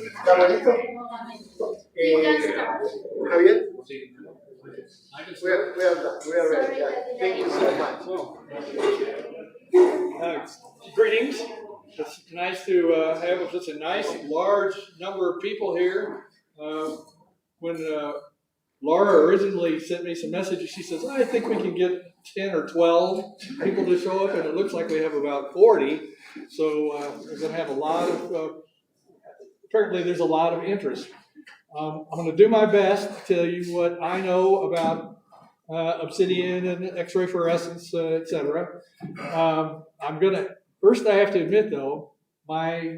¿Está bonito? Javier? We're ready. Yeah. Thank you so much. Greetings. It's nice to have such a nice, large number of people here. When Laura originally sent me some messages, she says, I think we can get 10 or 12 people to show up, and it looks like we have about 40. So we're going to have a lot of, apparently there's a lot of interest. I'm going to do my best to tell you what I know about obsidian and X-ray fluorescence, etc. First I have to admit though, my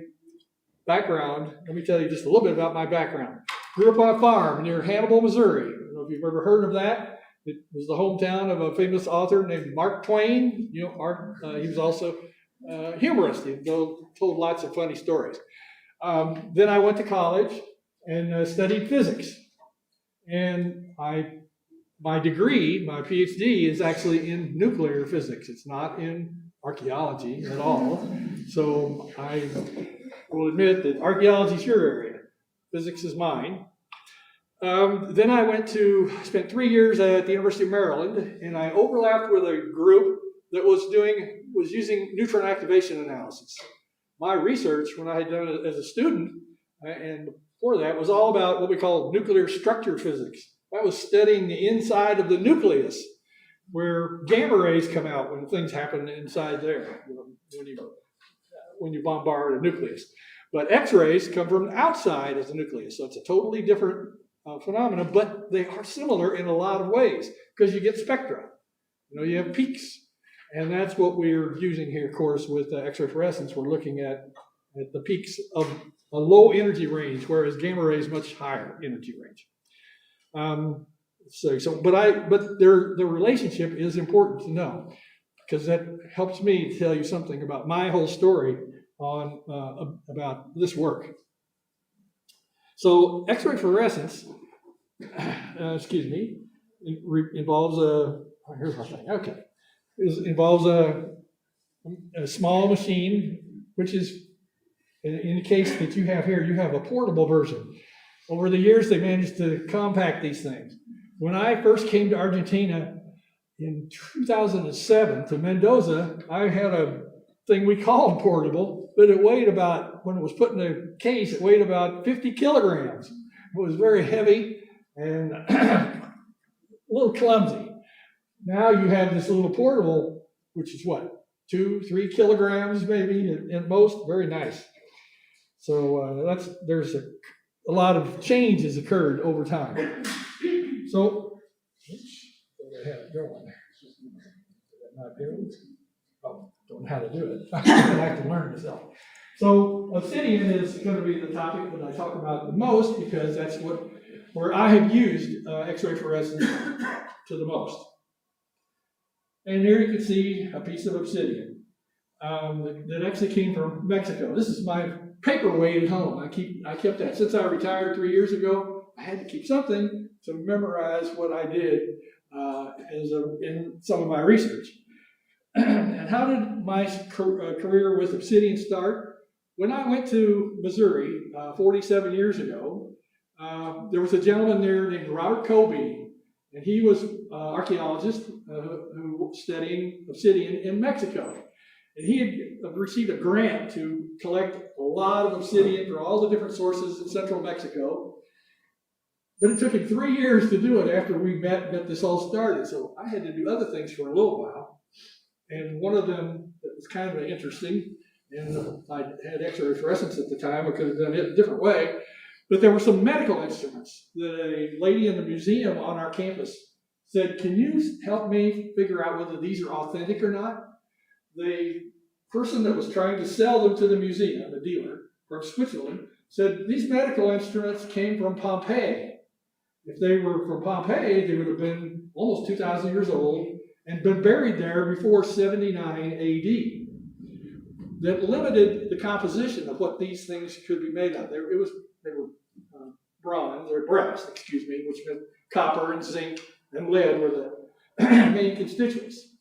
background, let me tell you just a little bit about my background. Grew up on a farm near Hannibal, Missouri. I don't know if you've ever heard of that. It was the hometown of a famous author named Mark Twain. You know, Mark, he was also a humorist. He told lots of funny stories. Then I went to college and studied physics. And my degree, my PhD, is actually in nuclear physics. It's not in archaeology at all. So I will admit that archaeology is your area. Physics is mine. Then I spent 3 years at the University of Maryland, and I overlapped with a group that was using neutron activation analysis. My research, when I had done it as a student, and before that, was all about what we call nuclear structure physics. That was studying the inside of the nucleus, where gamma rays come out when things happen inside there, when you bombard a nucleus. But X-rays come from outside of the nucleus, so it's a totally different phenomenon, but they are similar in a lot of ways, because you get spectra. You have peaks. And that's what we're using here, of course, with X-ray fluorescence. We're looking at the peaks of a low energy range, whereas gamma rays much higher energy range. But the relationship is important to know, because that helps me to tell you something about my whole story about this work. So X-ray fluorescence, involves here's my thing. Okay. Involves a small machine, which is, in the case that you have here, you have a portable version. Over the years, they managed to compact these things. When I first came to Argentina in 2007 to Mendoza, I had a thing we called portable, but it weighed about, when it was put in a case, it weighed about 50 kilograms. It was very heavy and a little clumsy. Now you have this little portable, which is what, 2-3 kilograms maybe at most. Very nice. So there's a lot of change has occurred over time. So I had it going. Don't know how to do it. I have to learn myself. So obsidian is going to be the topic that I talk about the most, because that's where I have used X-ray fluorescence to the most. And here you can see a piece of obsidian that actually came from Mexico. This is my paperweight at home. I kept that since I retired 3 years ago. I had to keep something to memorize what I did in some of my research. And how did my career with obsidian start? When I went to Missouri 47 years ago, there was a gentleman there named Robert Colby. And he was an archaeologist who was studying obsidian in Mexico. And he had received a grant to collect a lot of obsidian for all the different sources in central Mexico. But it took him 3 years to do it after we met and got this all started. So I had to do other things for a little while. And one of them that was kind of interesting, and I had X-ray fluorescence at the time, I could have done it a different way. But there were some medical instruments that a lady in the museum on our campus said, can you help me figure out whether these are authentic or not? The person that was trying to sell them to the museum, the dealer from Switzerland, said these medical instruments came from Pompeii. If they were from Pompeii, they would have been almost 2,000 years old and been buried there before 79 AD. That limited the composition of what these things could be made of. They were bronze, or brass, which meant copper and zinc and lead were the main constituents.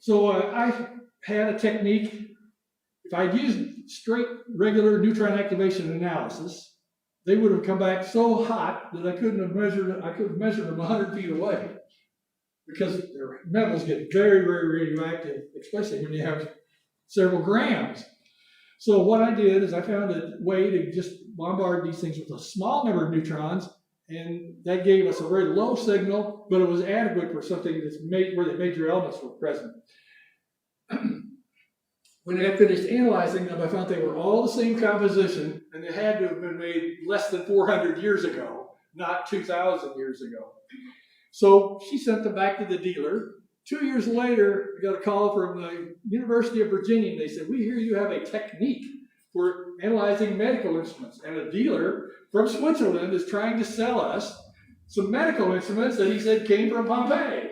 So I had a technique. If I'd used straight, regular neutron activation analysis, they would have come back so hot that I could have measured them 100 feet away, because their metals get very, very radioactive, especially when you have several grams. So what I did is I found a way to just bombard these things with a small number of neutrons, and that gave us a very low signal, but it was adequate for something where the major elements were present. When I finished analyzing them, I found they were all the same composition, and they had to have been made less than 400 years ago, not 2,000 years ago. So she sent them back to the dealer. 2 years later, I got a call from the University of Virginia, and they said, "We hear you have a technique for analyzing medical instruments, and a dealer from Switzerland is trying to sell us some medical instruments that he said came from Pompeii."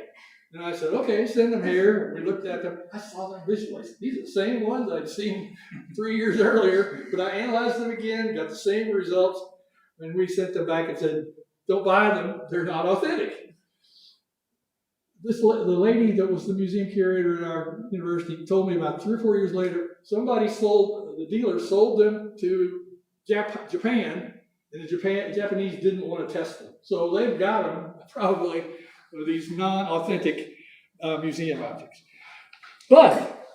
And I said, "Okay, send them here." We looked at them. I saw them visually. These are the same ones I'd seen 3 years earlier, but I analyzed them again, got the same results, and we sent them back and said, "Don't buy them. They're not authentic." The lady that was the museum curator at our university told me about 3 or 4 years later, the dealer sold them to Japan, and the Japanese didn't want to test them. So they've got them probably these non-authentic museum objects. But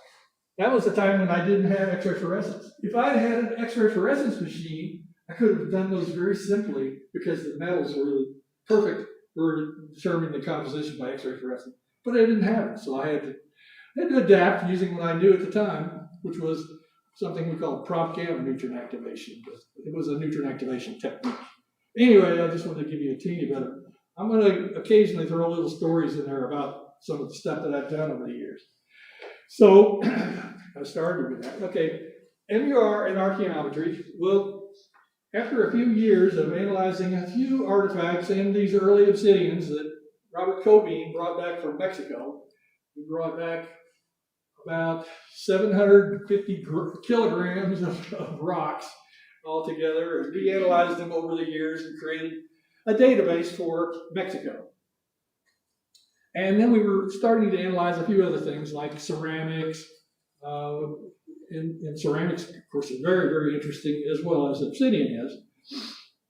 that was the time when I didn't have X-ray fluorescence. If I had an X-ray fluorescence machine, I could have done those very simply, because the metals were really perfect for determining the composition by X-ray fluorescence. But I didn't have it, so I had to adapt using what I knew at the time, which was something we call prompt gamma neutron activation. It was a neutron activation technique. Anyway, I just wanted to give you a teeny bit of. I'm going to occasionally throw little stories in there about some of the stuff that I've done over the years. So I started with that. Okay, MUR and archaeometry. Well, after a few years of analyzing a few artifacts and these early obsidians that Robert Cobain brought back from Mexico, he brought back about 750 kilograms of rocks altogether, and we analyzed them over the years and created a database for Mexico. And then we were starting to analyze a few other things like ceramics. And ceramics, of course, is very, very interesting, as well as obsidian is.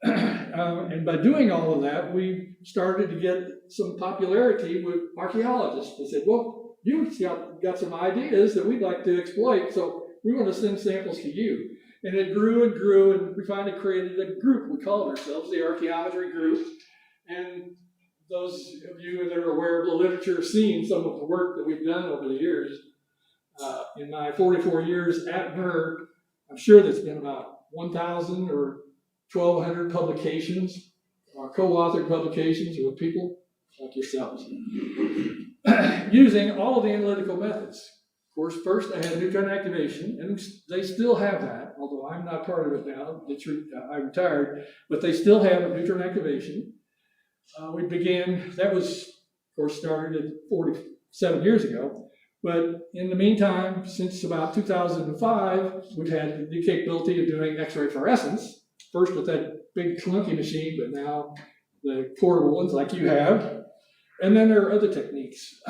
And by doing all of that, we started to get some popularity with archaeologists. They said, "Well, you've got some ideas that we'd like to exploit, so we want to send samples to you." And it grew and grew, and we finally created a group. We called ourselves the Archaeometry Group. And those of you that are aware of the literature have seen some of the work that we've done over the years. In my 44 years at MUR, I'm sure there's been about 1,000 or 1,200 publications, or co-authored publications with people like yourselves, using all of the analytical methods. Of course, first I had neutron activation, and they still have that, although I'm not part of it now. I retired, but they still have a neutron activation. That was, of course, started 47 years ago. But in the meantime, since about 2005, we've had the capability of doing X-ray fluorescence, first with that big clunky machine, but now the portable ones like you have. And then there are other techniques.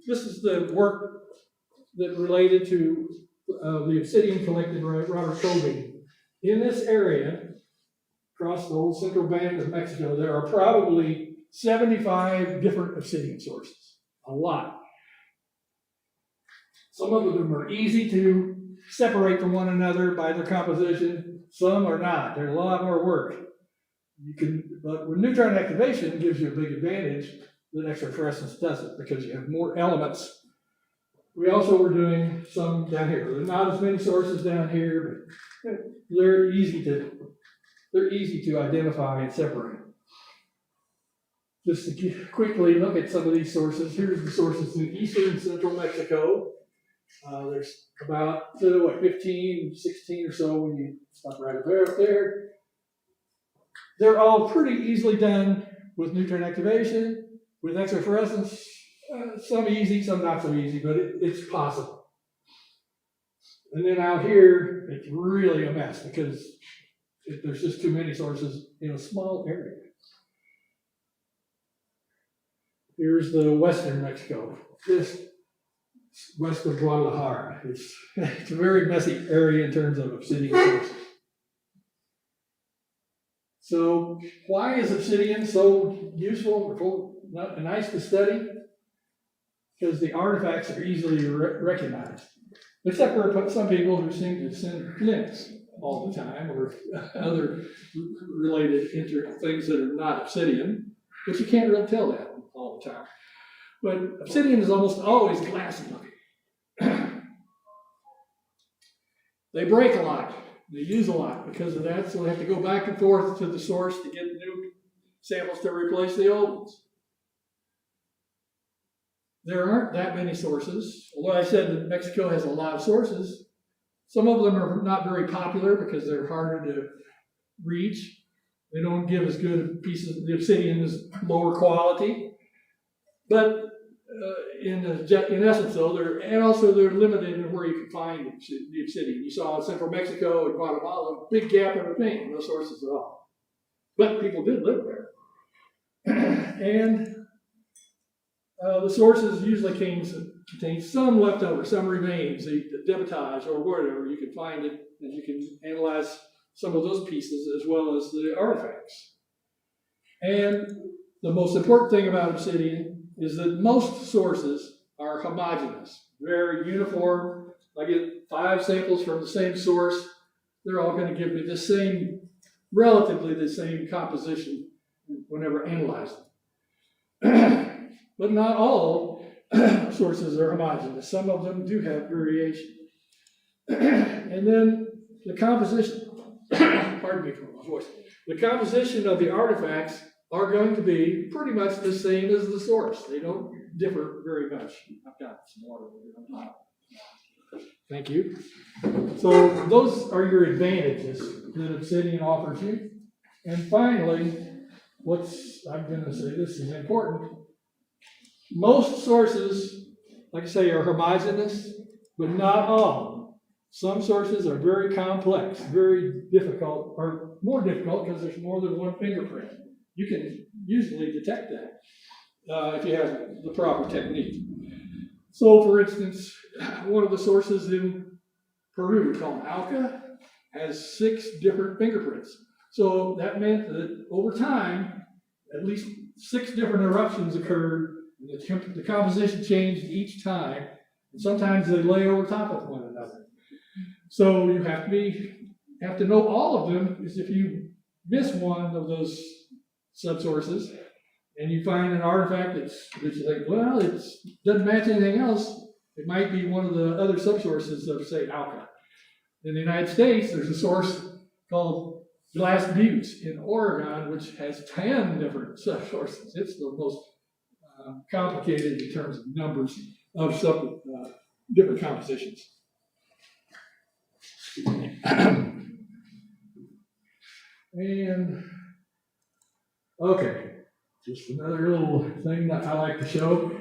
This is the work that related to the obsidian collected by Robert Cobain. In this area, across the whole central band of Mexico, there are probably 75 different obsidian sources. A lot. Some of them are easy to separate from one another by their composition. Some are not. They're a lot more work. But with neutron activation, it gives you a big advantage that X-ray fluorescence doesn't, because you have more elements. We also were doing some down here. There are not as many sources down here, but they're easy to identify and separate. Just to quickly look at some of these sources. Here's the sources in eastern and central Mexico. There's about 15, 16 or so when you stop right up there. They're all pretty easily done with neutron activation, with X-ray fluorescence. Some easy, some not so easy, but it's possible. And then out here, it's really a mess because there's just too many sources in a small area. Here's the western Mexico. just west of Guadalajara. It's a very messy area in terms of obsidian sources. So why is obsidian so useful or nice to study? Because the artifacts are easily recognized. Except for some people who seem to send flints all the time, or other related things that are not obsidian, but you can't really tell that all the time. But obsidian is almost always glassy looking. They break a lot. They use a lot because of that, so they have to go back and forth to the source to get new samples to replace the old ones. There aren't that many sources. Although I said that Mexico has a lot of sources, some of them are not very popular because they're harder to reach. They don't give as good a piece of the obsidian is lower quality. But in essence, though, they're limited in where you can find the obsidian. You saw in central Mexico and Guatemala, big gap in between, no sources at all. But people did live there. And the sources usually contain some leftover, some remains, the debitage or whatever. You can find it, and you can analyze some of those pieces as well as the artifacts. And the most important thing about obsidian is that most sources are homogeneous, very uniform. I get 5 samples from the same source. They're all going to give me relatively the same composition whenever analyzed. But not all sources are homogeneous. Some of them do have variation. And then the composition, pardon me for my voice, the composition of the artifacts are going to be pretty much the same as the source. They don't differ very much. I've got some water over here. Thank you. So those are your advantages that obsidian offers you. And finally, I'm going to say this is important. Most sources, like I say, are homogeneous, but not all. Some sources are very complex, very difficult, or more difficult because there's more than one fingerprint. You can usually detect that if you have the proper technique. So, for instance, one of the sources in Peru called Alca has 6 different fingerprints. So that meant that over time, at least 6 different eruptions occurred. The composition changed each time, and sometimes they lay over top of one another. So you have to know all of them, because if you miss one of those subsources and you find an artifact that you think, well, it doesn't match anything else, it might be one of the other subsources of, say, Alca. In the United States, there's a source called Glass Buttes in Oregon, which has 10 different subsources. It's the most complicated in terms of numbers of different compositions. And okay, just another little thing that I like to show.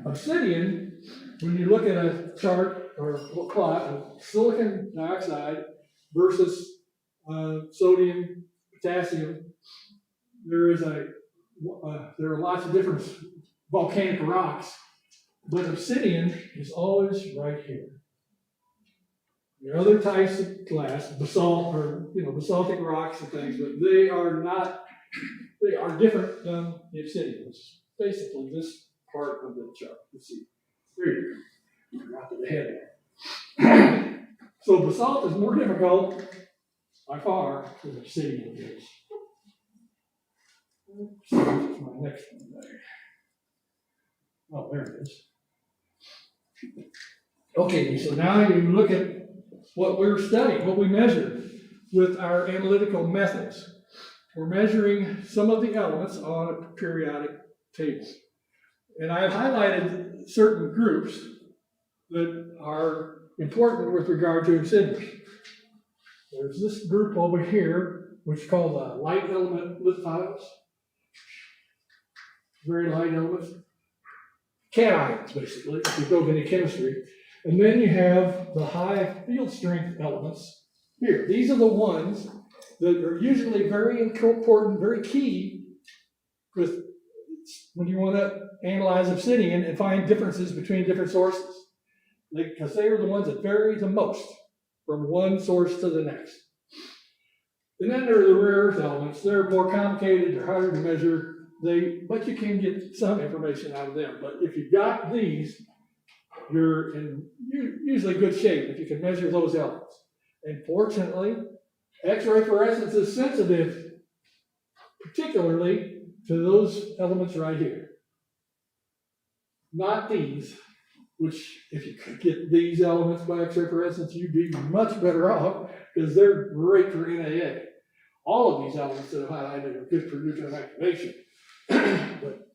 Obsidian, when you look at a chart or plot of silicon dioxide versus sodium, potassium, there are lots of different volcanic rocks, but obsidian is always right here. There are other types of glass, basalt or basaltic rocks and things, but they are different than the obsidian. It's basically this part of the chart. Let's see. Here, out to the head. So basalt is more difficult by far than obsidian is. So that's my next one there. Oh, there it is. Okay, so now you look at what we're studying, what we measure with our analytical methods. We're measuring some of the elements on a periodic table. And I've highlighted certain groups that are important with regard to obsidian. There's this group over here, which is called light element lithios. Very light elements. Cations, basically, if you go into chemistry. And then you have the high field strength elements here. These are the ones that are usually very important, very key when you want to analyze obsidian and find differences between different sources, because they are the ones that vary the most from one source to the next. And then there are the rare earth elements. They're more complicated, they're harder to measure, but you can get some information out of them. But if you've got these, you're in usually good shape if you can measure those elements. And fortunately, X-ray fluorescence is sensitive particularly to those elements right here. Not these, which if you could get these elements by X-ray fluorescence, you'd be much better off because they're great for NAA. All of these elements that I've highlighted are good for neutron activation. But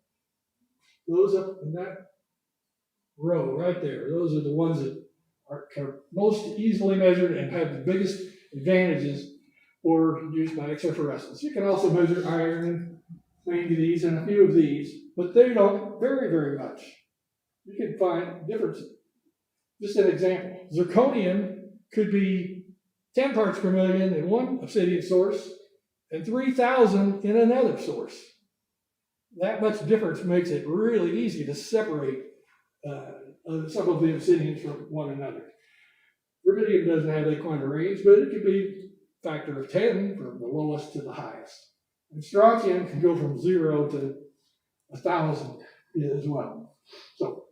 those up in that row right there, those are the ones that are most easily measured and have the biggest advantages for use by X-ray fluorescence. You can also measure iron, manganese, and a few of these, but they don't vary very much. You can find differences. Just an example, zirconium could be 10 parts per million in one obsidian source and 3,000 in another source. That much difference makes it really easy to separate some of the obsidians from one another. Rubidium doesn't have that kind of range, but it could be a factor of 10 from the lowest to the highest. And strontium can go from 0 to 1,000 as well. So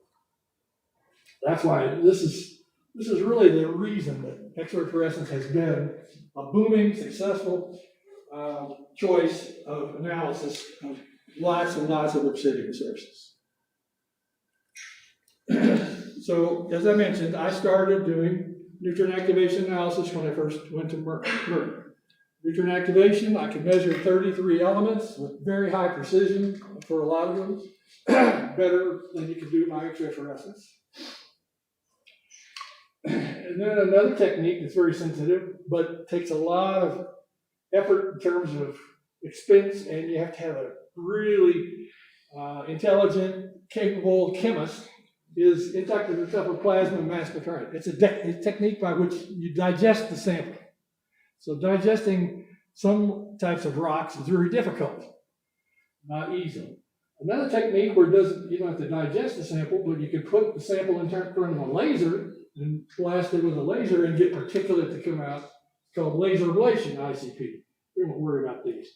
that's why this is really the reason that X-ray fluorescence has been a booming, successful choice of analysis of lots and lots of obsidian sources. So, as I mentioned, I started doing neutron activation analysis when I first went to Merck. Neutron activation, I could measure 33 elements with very high precision for a lot of them, better than you can do by X-ray fluorescence. And then another technique that's very sensitive, but takes a lot of effort in terms of expense, and you have to have a really intelligent, capable chemist, is inductive plasma mass spectrometry. It's a technique by which you digest the sample. So digesting some types of rocks is very difficult, not easy. Another technique where you don't have to digest the sample, but you can put the sample in front of a laser and blast it with a laser and get particulate to come out. It's called laser ablation, ICP. We won't worry about these.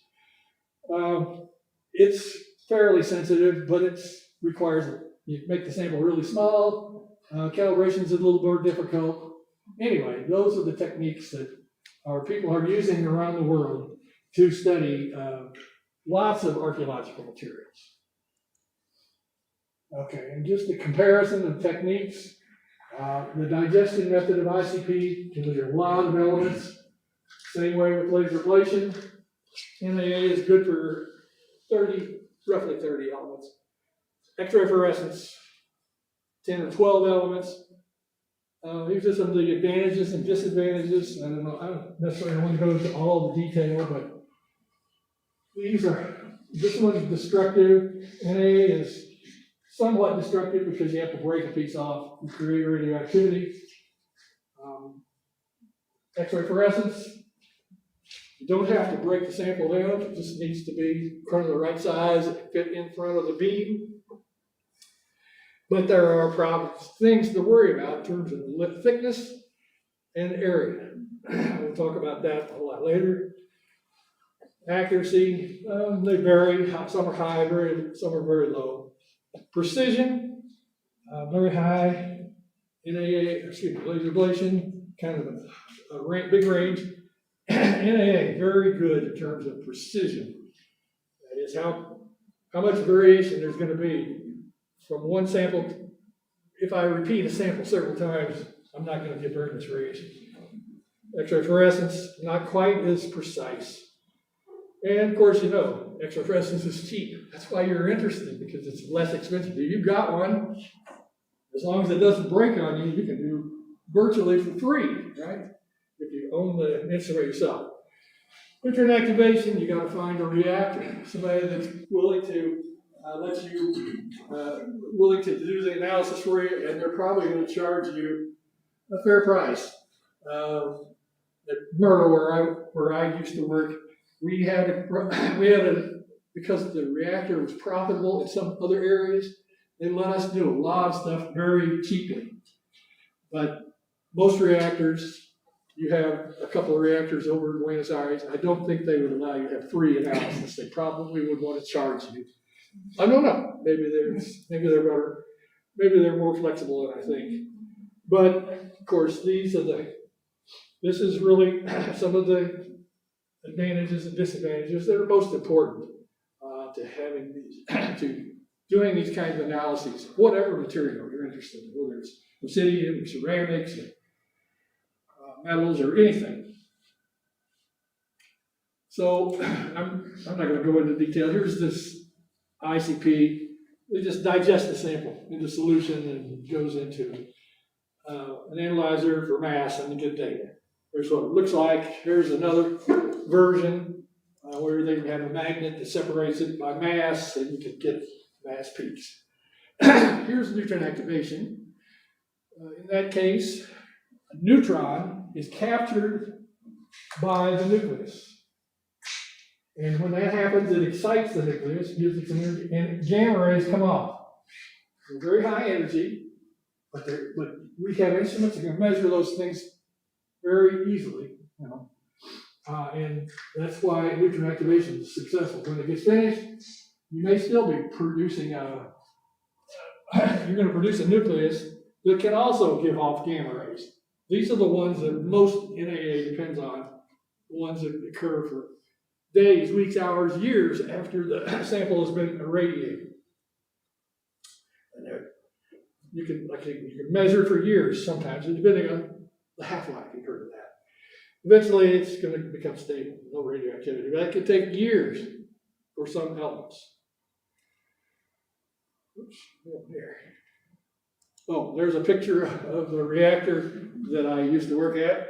It's fairly sensitive, but it requires you make the sample really small. Calibration is a little more difficult. Anyway, those are the techniques that our people are using around the world to study lots of archaeological materials. Okay, and just a comparison of techniques. The digestion method of ICP can measure a lot of elements. Same way with laser ablation. NAA is good for roughly 30 elements. X-ray fluorescence, 10 or 12 elements. These are some of the advantages and disadvantages. I don't necessarily want to go into all the detail, but this one's destructive. NAA is somewhat destructive because you have to break a piece off and create radioactivity. X-ray fluorescence, you don't have to break the sample down. It just needs to be kind of the right size, fit in front of the beam. But there are things to worry about in terms of lip thickness and area. We'll talk about that a lot later. Accuracy, they vary. Some are high, some are very low. Precision, very high. laser ablation, kind of a big range. NAA, very good in terms of precision. That is how much variation there's going to be from one sample. If I repeat a sample several times, I'm not going to get very much variation. X-ray fluorescence, not quite as precise. And of course, X-ray fluorescence is cheap. That's why you're interested, because it's less expensive. If you've got one, as long as it doesn't break on you, you can do virtually for free, right? If you own the instrument yourself. Neutron activation, you got to find a reactor, somebody that's willing to willing to do the analysis for you, and they're probably going to charge you a fair price. At Myrtle, where I used to work, because the reactor was profitable in some other areas, They let us do a lot of stuff very cheaply. But most reactors, you have a couple of reactors over in Buenos Aires. I don't think they would allow you to have free analysis. They probably would want to charge you. I don't know. Maybe they're better. Maybe they're more flexible than I think. But of course, this is really some of the advantages and disadvantages that are most important to having these, to doing these kinds of analyses, whatever material you're interested in, whether it's obsidian, ceramics, metals, or anything. So I'm not going to go into detail. Here's this ICP. They just digest the sample into solution and it goes into an analyzer for mass and get data. Here's what it looks like. Here's another version where they have a magnet that separates it by mass and you can get mass peaks. Here's neutron activation. In that case, a neutron is captured by the nucleus. And when that happens, it excites the nucleus, gives it some energy, and gamma rays come off. They're very high energy, but we have instruments that can measure those things very easily. And that's why neutron activation is successful. When it gets finished, you may still be producing you're going to produce a nucleus that can also give off gamma rays. These are the ones that most NAA depends on, the ones that occur for days, weeks, hours, years after the sample has been irradiated. And you can measure for years sometimes, depending on the half-life. You've heard of that. Eventually, it's going to become stable, no radioactivity. But that could take years for some elements. Oops, there. Oh, there's a picture of the reactor that I used to work at.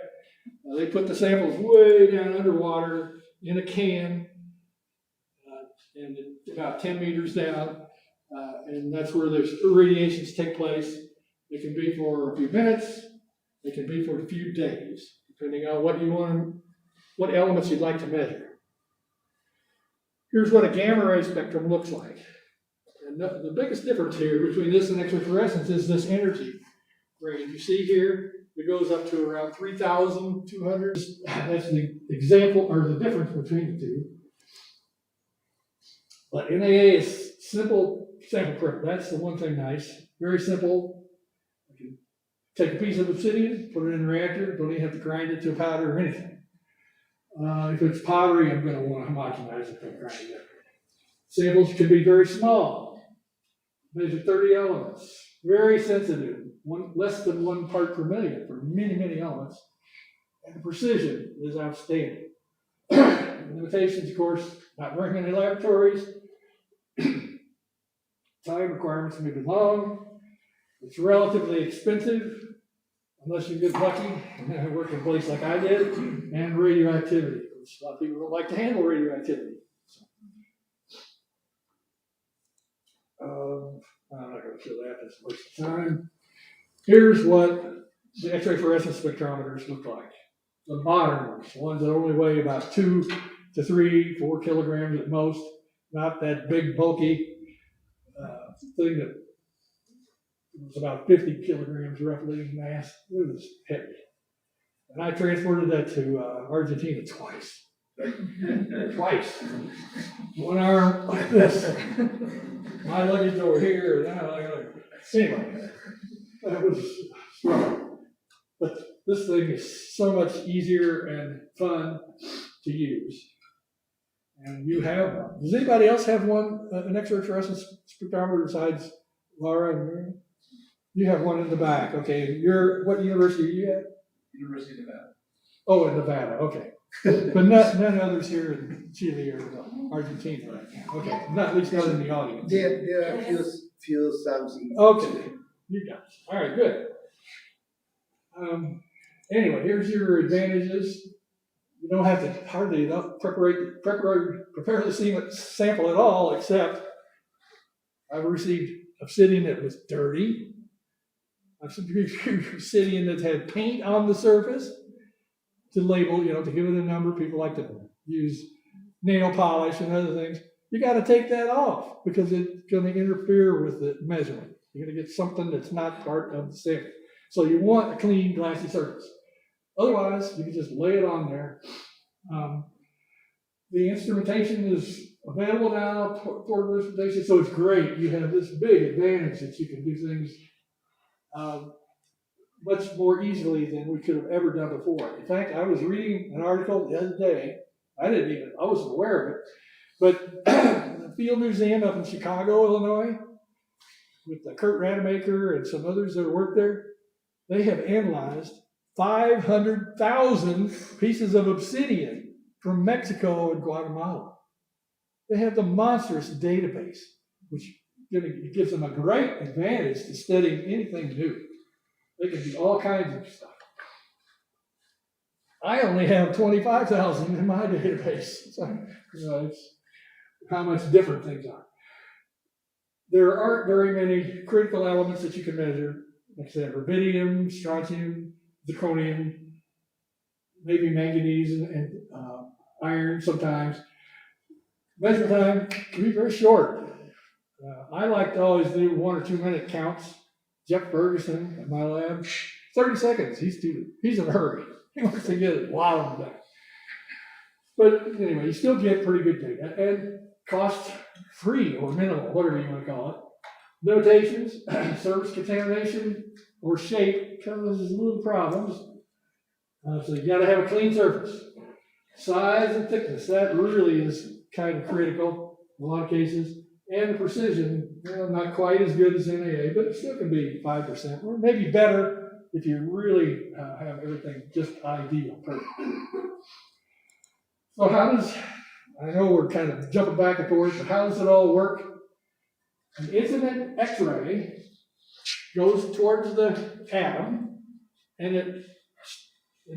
They put the samples way down underwater in a can, and about 10 meters down, and that's where the irradiations take place. They can be for a few minutes, they can be for a few days, depending on what elements you'd like to measure. Here's what a gamma ray spectrum looks like. And the biggest difference here between this and X-ray fluorescence is this energy range. You see here, it goes up to around 3,200. That's the example, or the difference between the two. But NAA is simple sample prep. That's the one thing nice. Very simple. You can take a piece of obsidian, put it in the reactor, don't even have to grind it to a powder or anything. If it's pottery, I'm going to want to homogenize it and grind it up. Samples can be very small. Measure 30 elements. Very sensitive. Less than 1 part per million for many, many elements. And the precision is outstanding. Limitations, of course, not very many laboratories. Time requirements may be long. It's relatively expensive, unless you get lucky and work in a place like I did, and radioactivity. A lot of people don't like to handle radioactivity. I'm not going to show that, that's a waste of time. Here's what the X-ray fluorescence spectrometers look like. The modern ones, the ones that only weigh about 2 to 3, 4 kilograms at most, not that big bulky thing that was about 50 kilograms roughly in mass. It was heavy. And I transported that to Argentina twice. Twice. One arm like this. My luggage over here, and anyway, that was strong. But this thing is so much easier and fun to use. And you have one. Does anybody else have one, an X-ray fluorescence spectrometer besides Laura and Mary? You have one in the back. Okay. What university are you at? University of Nevada. Oh, in Nevada. Okay. But none others here in Chile or Argentina right now. Okay. At least not in the audience. There are few something. Okay. You got it. All right, good. Anyway, here's your advantages. You don't have to hardly enough prepare the sample at all, except I've received obsidian that was dirty. I've received obsidian that had paint on the surface to label, to give it a number. People like to use nail polish and other things. you got to take that off because it's going to interfere with the measurement. You're going to get something that's not part of the sample. So you want a clean, glassy surface. Otherwise, you can just lay it on there. The instrumentation is available now, portable instrumentation, so it's great. You have this big advantage that you can do things much more easily than we could have ever done before. In fact, I was reading an article the other day. I wasn't aware of it, but the Field Museum up in Chicago, Illinois, with Kurt Rademacher and some others that work there, they have analyzed 500,000 pieces of obsidian from Mexico and Guatemala. They have the monstrous database, which gives them a great advantage to studying anything new. They can do all kinds of stuff. I only have 25,000 in my database. So, it's how much different things are. There aren't very many critical elements that you can measure. Like I said, rubidium, strontium, zirconium, maybe manganese and iron sometimes. Measure time can be very short. I like to always do 1 or 2 minute counts. Jeff Ferguson at my lab, 30 seconds. He's in a hurry. He wants to get it wild and back. But anyway, you still get pretty good data and cost free or minimal, whatever you want to call it. Notations, surface contamination or shape causes little problems. So you got to have a clean surface. Size and thickness, that really is kind of critical in a lot of cases. And the precision, not quite as good as NAA, but it still can be 5%, or maybe better if you really have everything just ideal, perfect. So I know we're kind of jumping back and forth, but how does it all work? An incident X-ray goes towards the atom, and in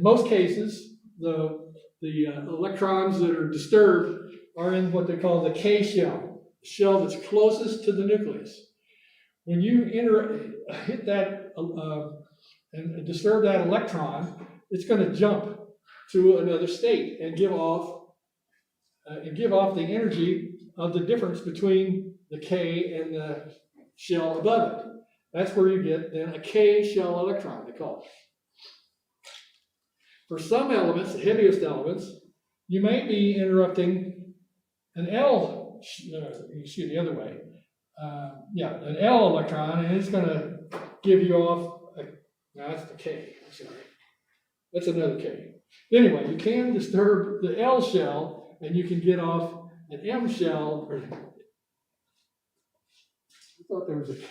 most cases, the electrons that are disturbed are in what they call the K shell. Shell that's closest to the nucleus. When you hit that and disturb that electron, it's going to jump to another state and give off the energy of the difference between the K and the shell above it. That's where you get then a K shell electron, they call it. For some elements, the heaviest elements, you may be interrupting an the other way. An L electron, and it's going to give you off, now that's the K, I'm sorry. That's another K. Anyway, you can disturb the L shell, and you can get off an M shell, I thought there was an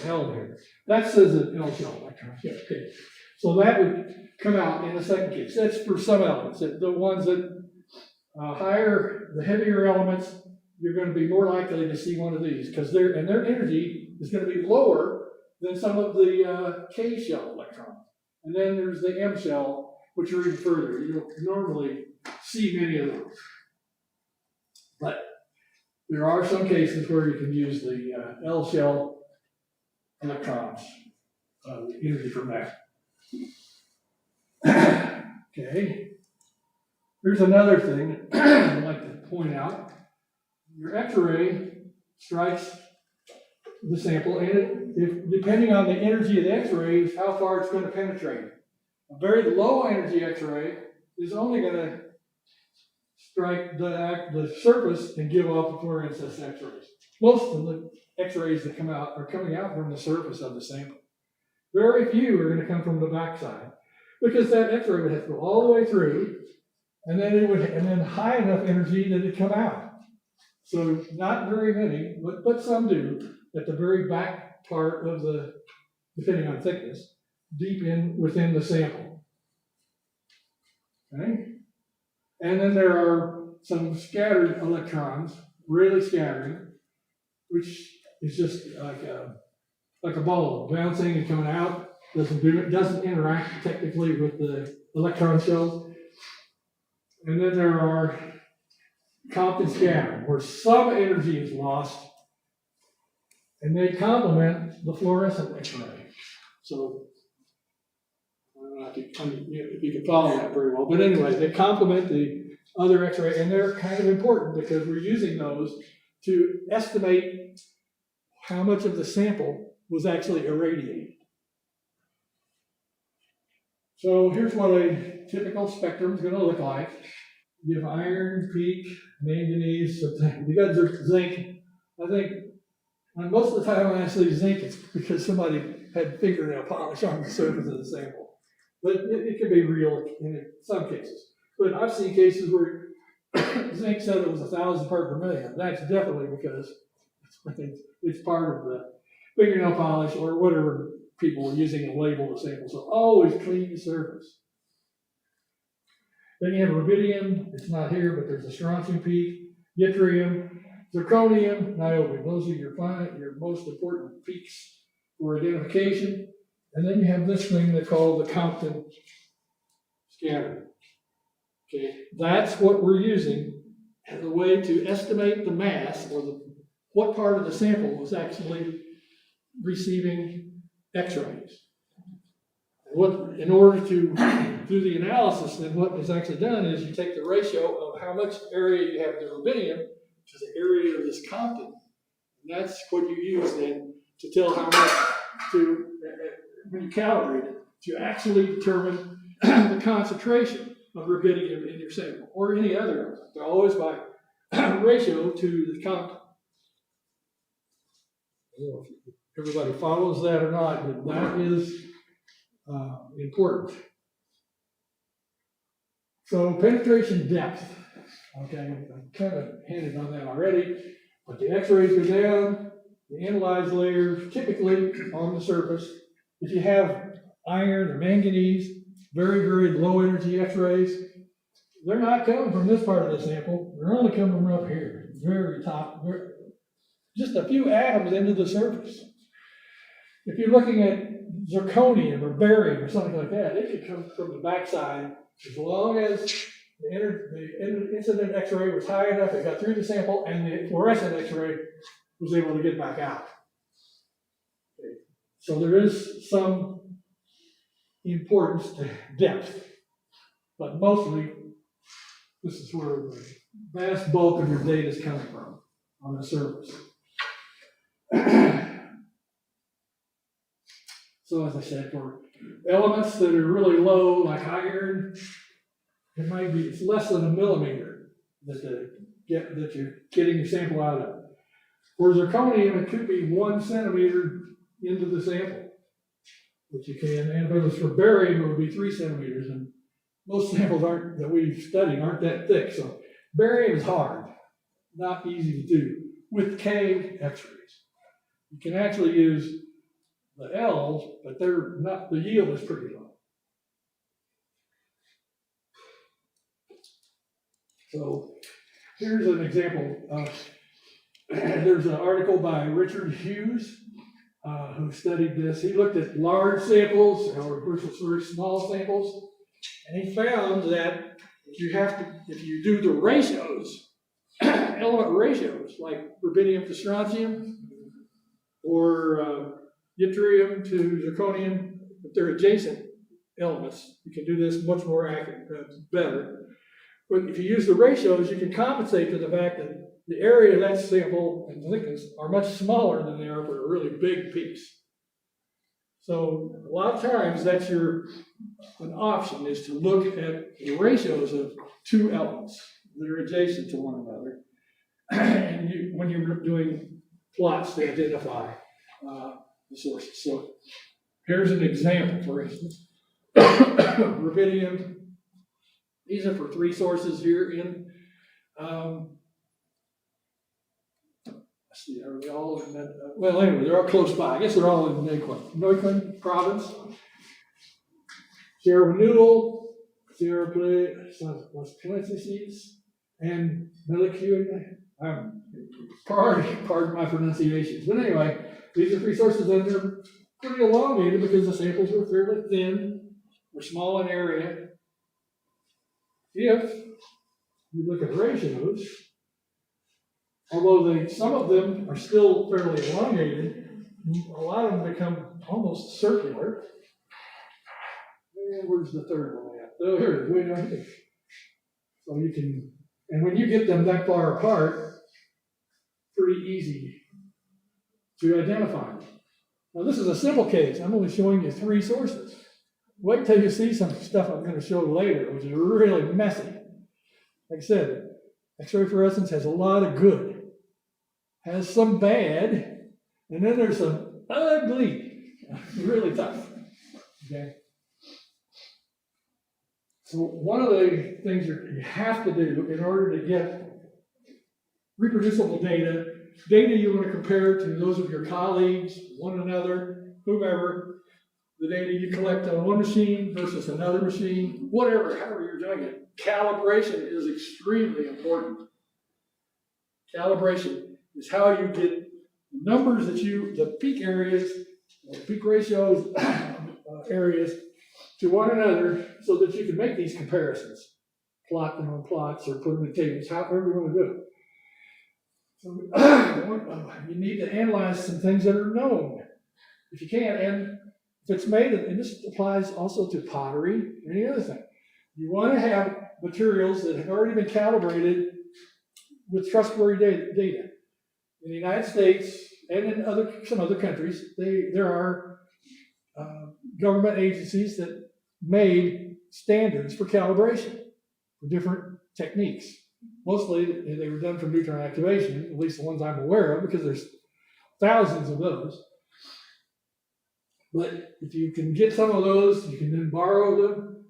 L there. That says an L shell electron. Yeah, okay. So that would come out in the second case. That's for some elements. The ones that the heavier elements, you're going to be more likely to see one of these because their energy is going to be lower than some of the K shell electrons. And then there's the M shell, which are even further. You don't normally see many of those. But there are some cases where you can use the L shell electrons, the energy from that. Okay. Here's another thing I'd like to point out. Your X-ray strikes the sample, and depending on the energy of the X-ray, is how far it's going to penetrate. A very low energy X-ray is only going to strike the surface and give off the fluorescence X-rays. Most of the X-rays that come out are coming out from the surface of the sample. Very few are going to come from the backside because that X-ray would have to go all the way through, and then high enough energy that it come out. So not very many, but some do, at the very back part of depending on thickness, deep within the sample. Okay? And then there are some scattered electrons, really scattering, which is just like a ball bouncing and coming out. Doesn't interact technically with the electron shells. And then there are Compton scattering, where some energy is lost, and they complement the fluorescent X-ray. So if you can follow that very well. But anyway, they complement the other X-ray, and they're kind of important because we're using those to estimate how much of the sample was actually irradiated. So here's what a typical spectrum is going to look like. You have iron, peak, manganese, you got zinc. I think most of the time when I say zinc, it's because somebody had fingernail polish on the surface of the sample. But it could be real in some cases. But I've seen cases where zinc said it was 1,000 part per million. That's definitely because it's part of the fingernail polish or whatever people were using to label the sample. So always clean the surface. Then you have rubidium. It's not here, but there's a strontium peak, yttrium, zirconium, niobium. Those are your most important peaks for identification. And then you have this thing they call the Compton scatter. Okay, that's what we're using as a way to estimate the mass or what part of the sample was actually receiving X-rays. In order to do the analysis, then what is actually done is you take the ratio of how much area you have the rubidium to the area of this Compton. And that's what you use then to tell how much when you calibrate it, to actually determine the concentration of rubidium in your sample or any other element. They're always by ratio to the Compton. If everybody follows that or not, but that is important. So penetration depth, okay, I kind of hinted on that already, but the X-rays go down, the analyzed layers typically on the surface. If you have iron or manganese, very, very low energy X-rays, they're not coming from this part of the sample, they're only coming from up here, very top, just a few atoms into the surface. If you're looking at zirconium or barium or something like that, it could come from the backside as long as the incident X-ray was high enough, it got through the sample, and the fluorescent X-ray was able to get back out. Okay. So there is some importance to depth, but mostly this is where the vast bulk of your data is coming from on the surface. So as I said, for elements that are really low, like iron, it's less than a millimeter that you're getting your sample out of. For zirconium, it could be 1 centimeter into the sample, which you can. And if it was for barium, it would be 3 centimeters. And most samples that we've studied aren't that thick. So barium is hard, not easy to do with K X-rays. You can actually use the L's, but they're not, the yield is pretty low. So here's an example of, there's an article by Richard Hughes who studied this. He looked at large samples or versus very small samples, and he found that if you do the ratios, element ratios, like rubidium to strontium or yttrium to zirconium, if they're adjacent elements, you can do this much more accurate, better. But if you use the ratios, you can compensate for the fact that the area of that sample and thickness are much smaller than they are for a really big piece. So a lot of times that's an option is to look at the ratios of two elements that are adjacent to one another. And when you're doing plots to identify the sources. So here's an example, for instance. Rubidium. These are for 3 sources here in, let's see, are they all in that? Well, anyway, they're all close by. I guess they're all in Neuquén province. Sierra Renewal, Sierra Las Places, and Melicune. Pardon my pronunciations. But anyway, these are 3 sources, and they're pretty elongated because the samples were fairly thin, or small in area. If you look at ratios, although some of them are still fairly elongated, a lot of them become almost circular. And where's the third one at? Oh, here it is, way down here. So you can, and when you get them that far apart, pretty easy to identify them. Now this is a simple case. I'm only showing you 3 sources. Wait till you see some stuff I'm going to show later, which is really messy. Like I said, X-ray fluorescence has a lot of good, has some bad, and then there's some ugly, really tough. Okay. So one of the things you have to do in order to get reproducible data you want to compare to those of your colleagues, one another, whomever, the data you collect on one machine versus another machine, whatever, however you're doing it. Calibration is extremely important. Calibration is how you get numbers that the peak areas, or peak ratios areas to one another so that you can make these comparisons. Plot them on plots or put them in tables, however you want to do it. So you need to analyze some things that are known, if you can, and if it's made, and this applies also to pottery or any other thing. You want to have materials that have already been calibrated with trustworthy data. In the United States and in some other countries, there are government agencies that made standards for calibration for different techniques. Mostly they were done for neutron activation, at least the ones I'm aware of, because there's thousands of those. But if you can get some of those, you can then borrow them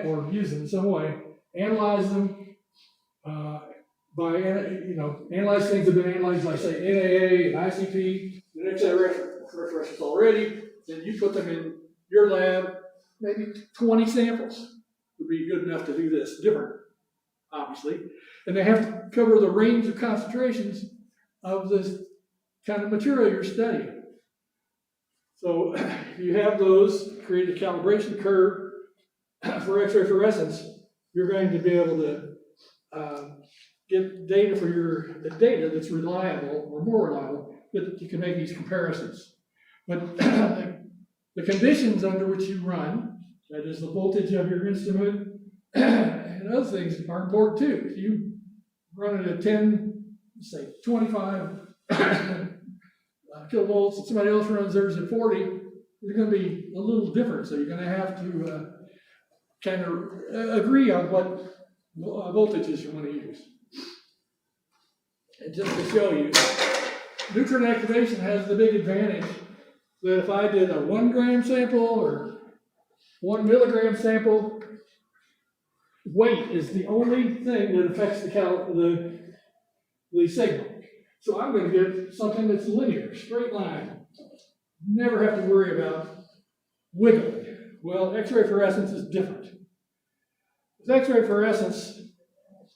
or use them in some way, analyze them analyze things that have been analyzed by, say, NAA and ICP, the next references already, then you put them in your lab, maybe 20 samples would be good enough to do this, different, obviously. And they have to cover the range of concentrations of this kind of material you're studying. So if you have those, create a calibration curve for X-ray fluorescence, you're going to be able to get data for the data that's reliable or more reliable, that you can make these comparisons. But the conditions under which you run, that is the voltage of your instrument, and other things are important too. If you run it at 25 kilovolts, and somebody else runs theirs at 40, they're going to be a little different. So you're going to have to kind of agree on what voltages you want to use. And just to show you, neutron activation has the big advantage that if I did a 1 gram sample or 1 milligram sample, weight is the only thing that affects the signal. So I'm going to get something that's linear, straight line. Never have to worry about wiggling. Well, X-ray fluorescence is different. With X-ray fluorescence,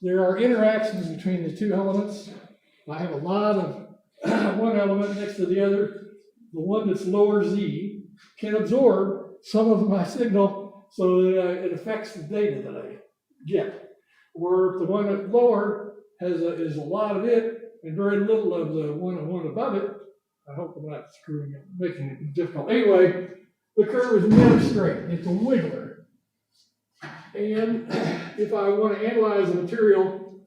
there are interactions between the 2 elements. I have a lot of one element next to the other. The one that's lower Z can absorb some of my signal so that it affects the data that I get. Or if the one that's lower is a lot of it and very little of the one above it, I hope I'm not screwing it, making it difficult. Anyway, the curve is never straight. It's a wiggler. And if I want to analyze a material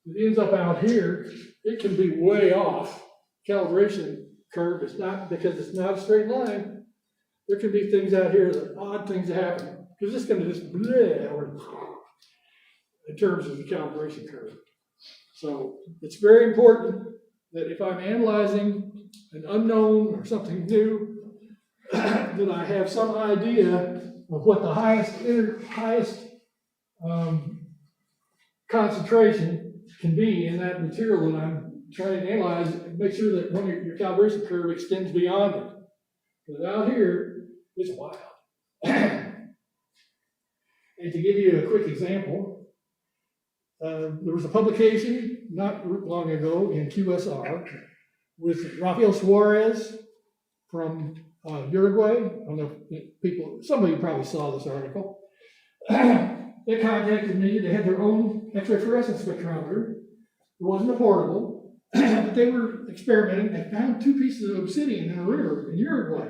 that ends up out here, it can be way off. Calibration curve is not, because it's not a straight line, there can be things out here that odd things happen. Because it's going to just bleh, or in terms of the calibration curve. So it's very important that if I'm analyzing an unknown or something new, that I have some idea of what the highest concentration can be in that material that I'm trying to analyze, and make sure that when your calibration curve extends beyond it. Because out here, it's wild. And to give you a quick example, there was a publication not long ago in QSR with Rafael Suarez from Uruguay. I don't know if some of you probably saw this article. They contacted me. They had their own X-ray fluorescence spectrometer. It wasn't a portable, but they were experimenting and found 2 pieces of obsidian in a river in Uruguay.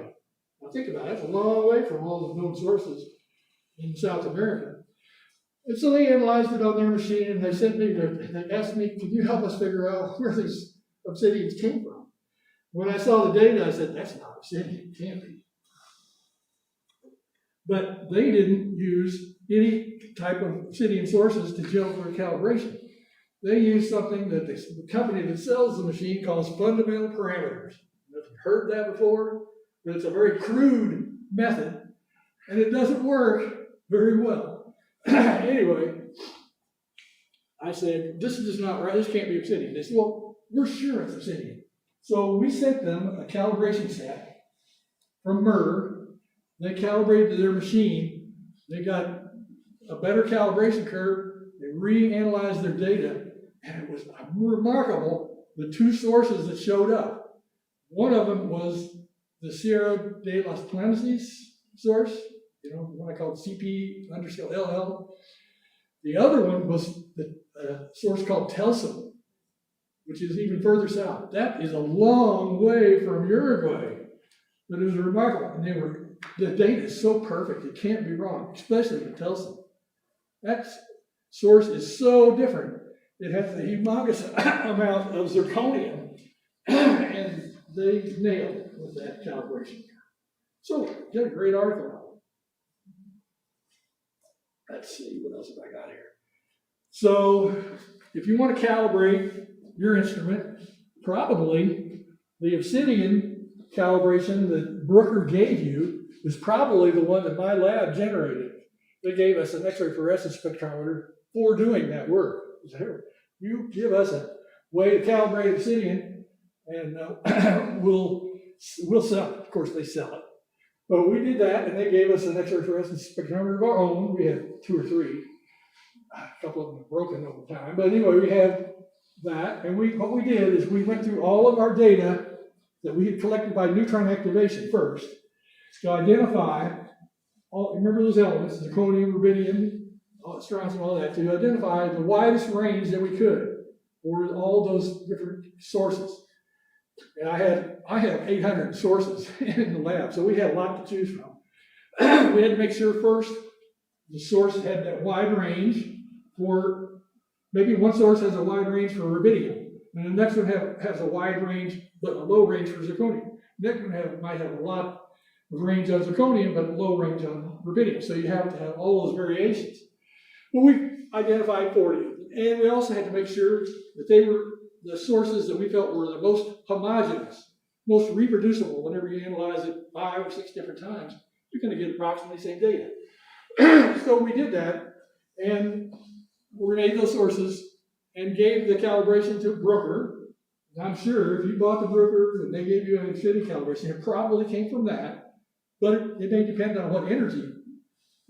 Now think about it, it's a long way from all the known sources. in South America. And so they analyzed it on their machine, and they asked me, can you help us figure out where these obsidians came from? When I saw the data, I said, that's not obsidian, it can't be. But they didn't use any type of obsidian sources to jump their calibration. They used something that the company that sells the machine calls fundamental parameters. If you've heard that before, but it's a very crude method, and it doesn't work very well. Anyway, I said, this is just not right, this can't be obsidian. They said, well, we're sure it's obsidian. So we sent them a calibration set from Murr. They calibrated their machine. They got a better calibration curve. They reanalyzed their data, and it was remarkable, the two sources that showed up. One of them was the Sierra de las Planicies source, the one I called CP underscore LL. The other one was the source called Telsum, which is even further south. That is a long way from Uruguay, but it was remarkable. And the data is so perfect, it can't be wrong, especially the Telsum. That source is so different. It has a humongous amount of zirconium, and they nailed it with that calibration. So, did a great article on it. Let's see, what else have I got here? So, if you want to calibrate your instrument, probably the obsidian calibration that Brooker gave you is probably the one that my lab generated. They gave us an X-ray fluorescence spectrometer for doing that work. They said, here, you give us a way to calibrate obsidian, and we'll sell it. Of course, they sell it. But we did that, and they gave us an X-ray fluorescence spectrometer of our own. We had 2 or 3. A couple of them were broken over time. But anyway, we had that. And what we did is we went through all of our data that we had collected by neutron activation first to identify, remember those elements, zirconium, rubidium, strontium, all that, to identify the widest range that we could for all those different sources. And I have 800 sources in the lab, so we had a lot to choose from. We had to make sure first the source had that wide range for, maybe one source has a wide range for rubidium, and the next one has a wide range but a low range for zirconium. The next one might have a lot of range on zirconium but a low range on rubidium, so you have to have all those variations. Well, we identified 40 of them, and we also had to make sure that they were the sources that we felt were the most homogeneous, most reproducible. Whenever you analyze it 5 or 6 different times, you're going to get approximately the same data. So we did that, and we made those sources and gave the calibration to Brooker. And I'm sure if you bought the Brooker and they gave you an obsidian calibration, it probably came from that, but it may depend on what energy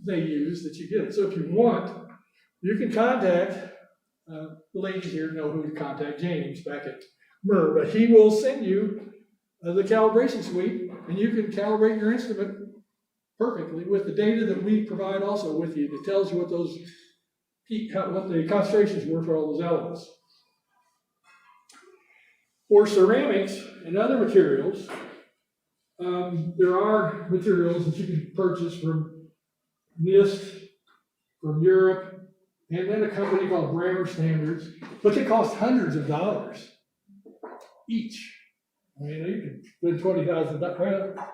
they use that you get. So if you want, you can contact the ladies here know who to contact, James back at Murr, but he will send you the calibration suite, and you can calibrate your instrument perfectly with the data that we provide also with you that tells you what the concentrations were for all those elements. For ceramics and other materials, there are materials that you can purchase from NIST, from Europe, and then a company called Bremer Standards, but they cost hundreds of dollars each. I mean, you can spend $10,000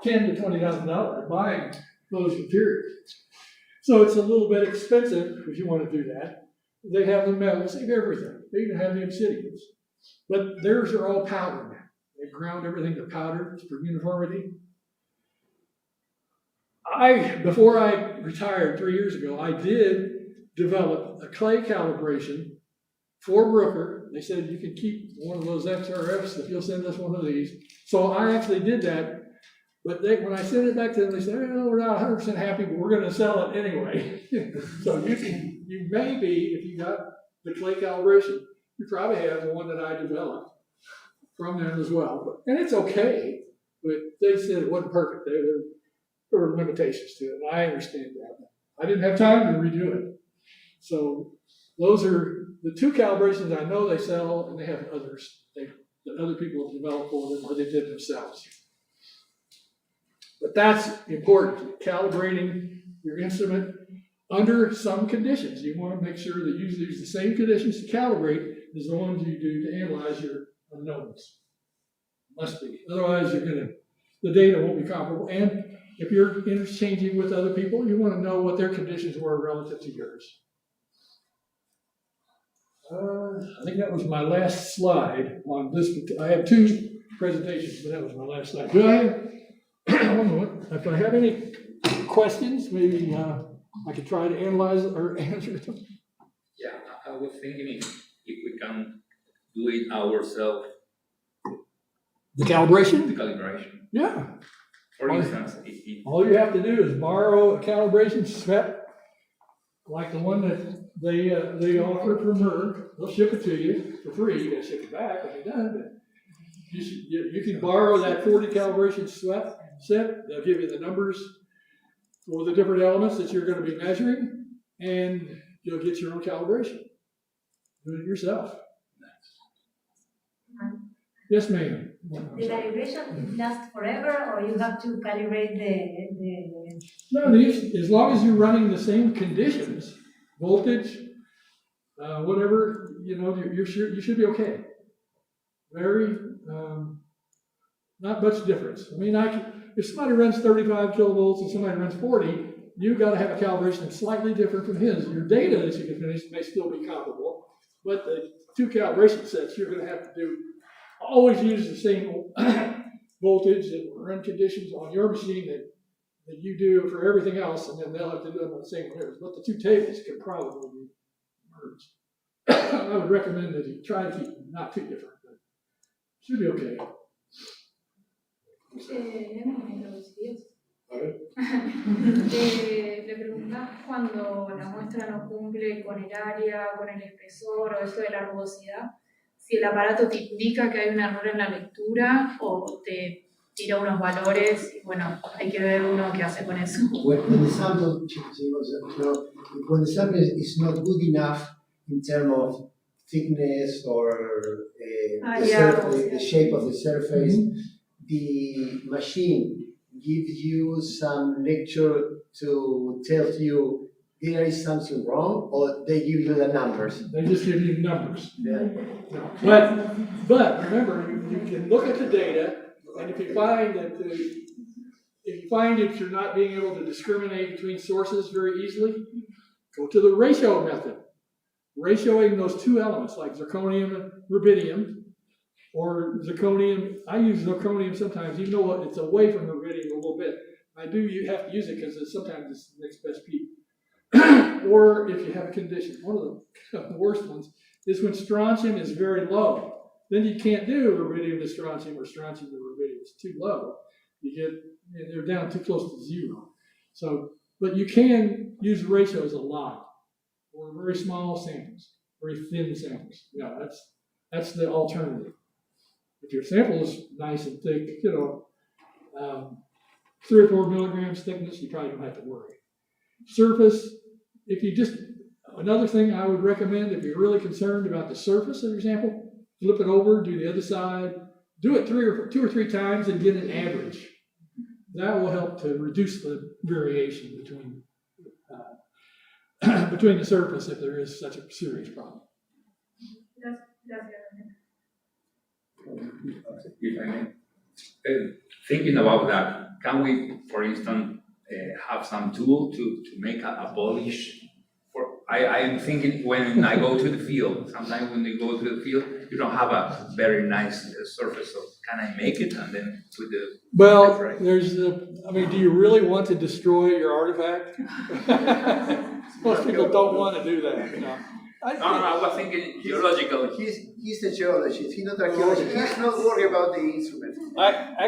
to $20,000 buying those materials. So it's a little bit expensive if you want to do that. They have the metals, they have everything. They even have the obsidians. But theirs are all powdered now. They ground everything to powder for uniformity. Before I retired 3 years ago, I did develop a clay calibration for Brooker. They said you can keep one of those XRFs if you'll send us one of these. So I actually did that, but when I sent it back to them, they said, oh, we're not 100% happy, but we're going to sell it anyway. So you may be, if you got the clay calibration, you probably have the one that I developed from them as well. And it's okay, but they said it wasn't perfect. There were limitations to it, and I understand that. I didn't have time to redo it. So those are the 2 calibrations I know they sell, and they have others that other people have developed for them or they did themselves. But that's important, calibrating your instrument. under some conditions. You want to make sure that you use the same conditions to calibrate as the ones you do to analyze your unknowns. Must be. Otherwise, the data won't be comparable. And if you're interchanging with other people, you want to know what their conditions were relative to yours. I think that was my last slide on this. I have 2 presentations, but that was my last slide. Do I have, one moment. If I have any questions, maybe I could try to analyze or answer them. Yeah, I was thinking if we can do it ourselves. The calibration? The calibration. Yeah. For instance, all you have to do is borrow a calibration set, like the one that they offer from Merck. They'll ship it to you for free. You gotta ship it back when you're done. But you can borrow that 40 calibration set. They'll give you the numbers for the different elements that you're going to be measuring, and you'll get your own calibration. Do it yourself. Yes, ma'am. The calibration lasts forever, or you have to calibrate the... No, as long as you're running the same conditions, voltage, whatever, you should be okay. Very, not much difference. I mean, if somebody runs 35 kilovolts and somebody runs 40, you've got to have a calibration that's slightly different from his. Your data that you can finish may still be comparable, but the 2 calibration sets you're going to have to do. Always use the same voltage and run conditions on your machine that you do for everything else, and then they'll have to do it on the same layers. But the 2 tables can probably be merged. I would recommend that you try to keep them not too different, but should be okay. Le preguntás cuando la muestra no cumple con el área, con el espesor o eso de la rugosidad, si el aparato te indica que hay un error en la lectura o te tira unos valores y bueno, hay que ver uno qué hace con eso. When the sample, when the sample is not good enough in terms of thickness or the shape of the surface, the machine gives you some lecture to tell you there is something wrong, or they give you the numbers? They just give you numbers. Yeah. But remember, you can look at the data, and if you find that you're not being able to discriminate between sources very easily, go to the ratio method. Ratioing those 2 elements, like zirconium and rubidium, or zirconium. I use zirconium sometimes, even though it's away from rubidium a little bit. You have to use it because sometimes it's the next best peak. Or if you have a condition, one of the worst ones is when strontium is very low. Then you can't do rubidium to strontium or strontium to rubidium. It's too low. They're down too close to 0. So, but you can use ratios a lot, or very small samples, very thin samples. Yeah, that's the alternative. If your sample is nice and thick, 3 or 4 milligrams thickness, you probably don't have to worry. Surface, another thing I would recommend if you're really concerned about the surface of your sample, flip it over, do the other side, do it 2 or 3 times and get an average. That will help to reduce the variation between the surface if there is such a serious problem. If I may, thinking about that, can we, for instance, have some tool to make a polish? I am thinking when I go to the field, sometimes when you go to the field, you don't have a very nice surface. So can I make it and then with the... Well, do you really want to destroy your artifact? Most people don't want to do that. No, I was thinking geological. He's a geologist, he's not an archaeologist. He's not worried about the instrument. I'm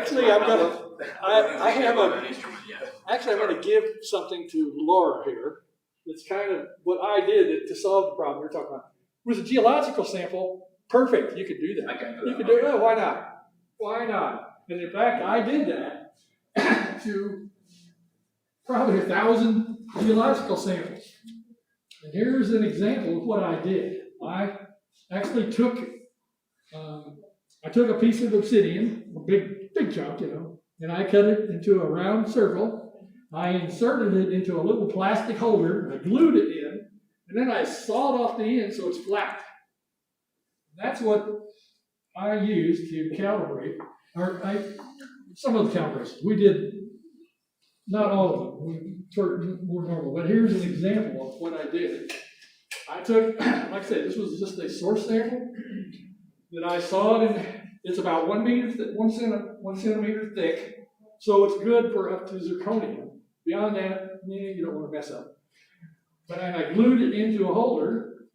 going to give something to Laura here. It's kind of what I did to solve the problem you're talking about. With a geological sample, perfect, you could do that. I can do that. You could do it, why not? Why not? And in fact, I did that to probably 1,000 geological samples. And here's an example of what I did. I actually took a piece of obsidian, a big chunk, and I cut it into a round circle. I inserted it into a little plastic holder, I glued it in, and then I sawed off the end so it's flat. That's what I used to calibrate, some of the calibrations. We did, not all of them, we were more normal, but here's an example of what I did. I took, like I said, this was just a source sample that I sawed in, it's about 1 centimeter thick, so it's good for up to zirconium. Beyond that, you don't want to mess up. But I glued it into a holder,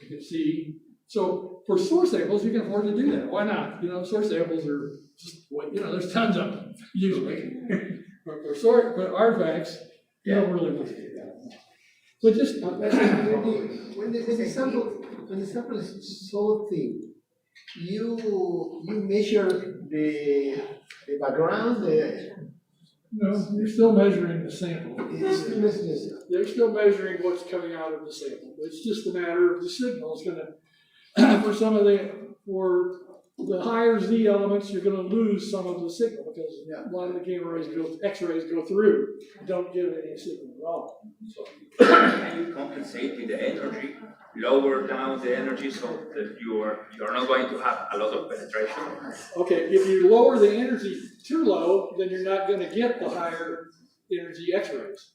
you can see. So for source samples, you can afford to do that. Why not? Source samples are just, there's tons of them, usually. But for artifacts, you don't really want to do that. But just when the sample is so thin, you measure the background, you're still measuring the sample. it's They're still measuring what's coming out of the sample. It's just a matter of the signal. It's going to, for the higher Z elements, you're going to lose some of the signal because a lot of the gamma rays X-rays go through, don't give any signal at all. So can you compensate with the energy, lower down the energy so that you're not going to have a lot of penetration? Okay, if you lower the energy too low, then you're not going to get the higher energy X-rays.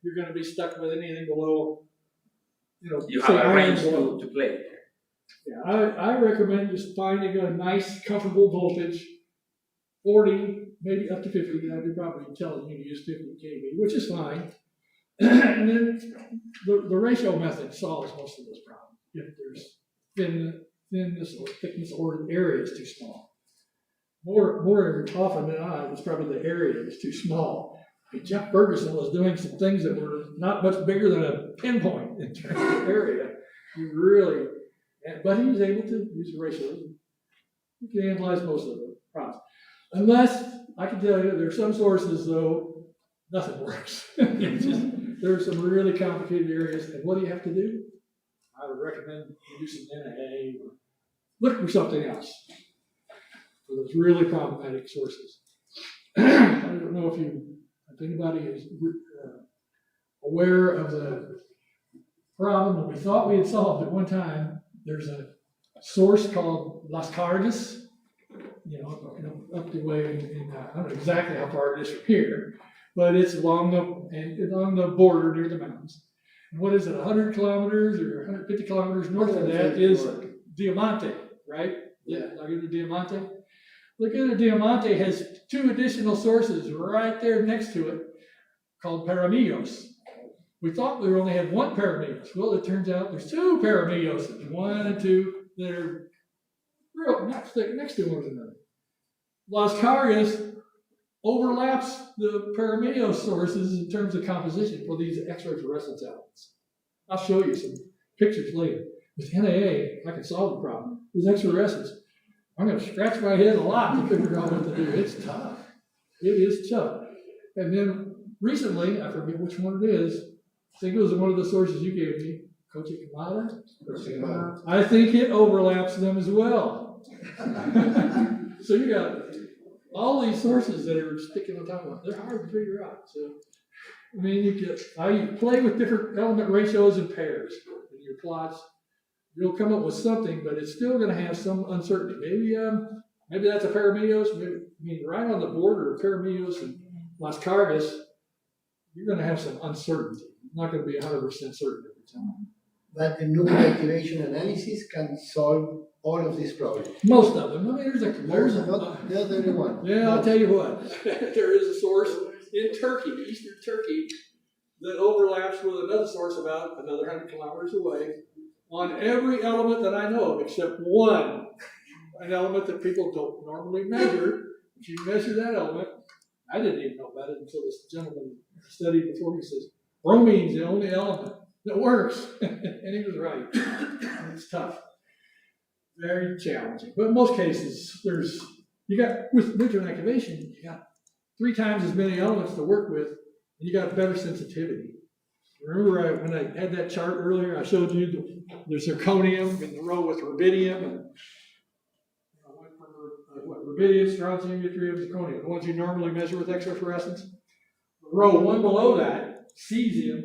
You're going to be stuck with anything below, You say have a range below. to play. Yeah, I recommend just finding a nice, comfortable voltage, 40, maybe up to 50. I'd be probably telling you to use 50 kV, which is fine. And then the ratio method solves most of those problems. If there's thinness or thickness or the area is too small. More often than not, it's probably the area is too small. Jeff Ferguson was doing some things that were not much bigger than a pinpoint in terms of area. But he was able to use the ratio. You can analyze most of the problems. Unless, I can tell you, there are some sources, though, nothing works. There are some really complicated areas, and what do you have to do? I would recommend you do some NAA or look for something else for those really problematic sources. I don't know if anybody is aware of the problem that we thought we had solved at one time. There's a source called Glascock, up the way I don't know exactly how far it is from here, but it's along the border near the mountains. And what is it, 100 kilometers or 150 kilometers north of that is Diamante, right? Yeah. Laguna Diamante. Laguna Diamante has 2 additional sources right there next to it called Paramillos. We thought we only had 1 Paramillos. Well, it turns out there's 2 Paramilloses, 1 and 2 that are real next to one another. Las Cargas overlaps the Paramillos sources in terms of composition for these X-ray fluorescence elements. I'll show you some pictures later. With NAA, I can solve the problem. With X-fluorescence, I'm going to scratch my head a lot to figure out what to do. It's tough. It is tough. And then recently, I forget which one it is, I think it was one of the sources you gave me, Cochicamada. I think it overlaps them as well. So you got all these sources that are sticking on top of it. They're hard to figure out. So, I mean, I play with different element ratios and pairs in your plots. You'll come up with something, but it's still going to have some uncertainty. Maybe that's a Paramillos. Right on the border of Paramillos and Las Cargas, you're going to have some uncertainty. It's not going to be 100% certain every time. But a nuclear activation analysis can solve all of these problems. Most of them. Not everyone. Yeah, I'll tell you what. There is a source in Turkey, eastern Turkey, that overlaps with another source about another 100 kilometers away on every element that I know of, except one. An element that people don't normally measure. If you measure that element, I didn't even know about it until this gentleman studied before me. Says, bromine's the only element that works. And he was right. It's tough. Very challenging. But in most cases, with neutron activation, you got 3 times as many elements to work with, and you got better sensitivity. Remember when I had that chart earlier, I showed you the zirconium in the row with rubidium, and rubidium, strontium, yttrium, zirconium, the ones you normally measure with X-ray fluorescence. row one below that, cesium,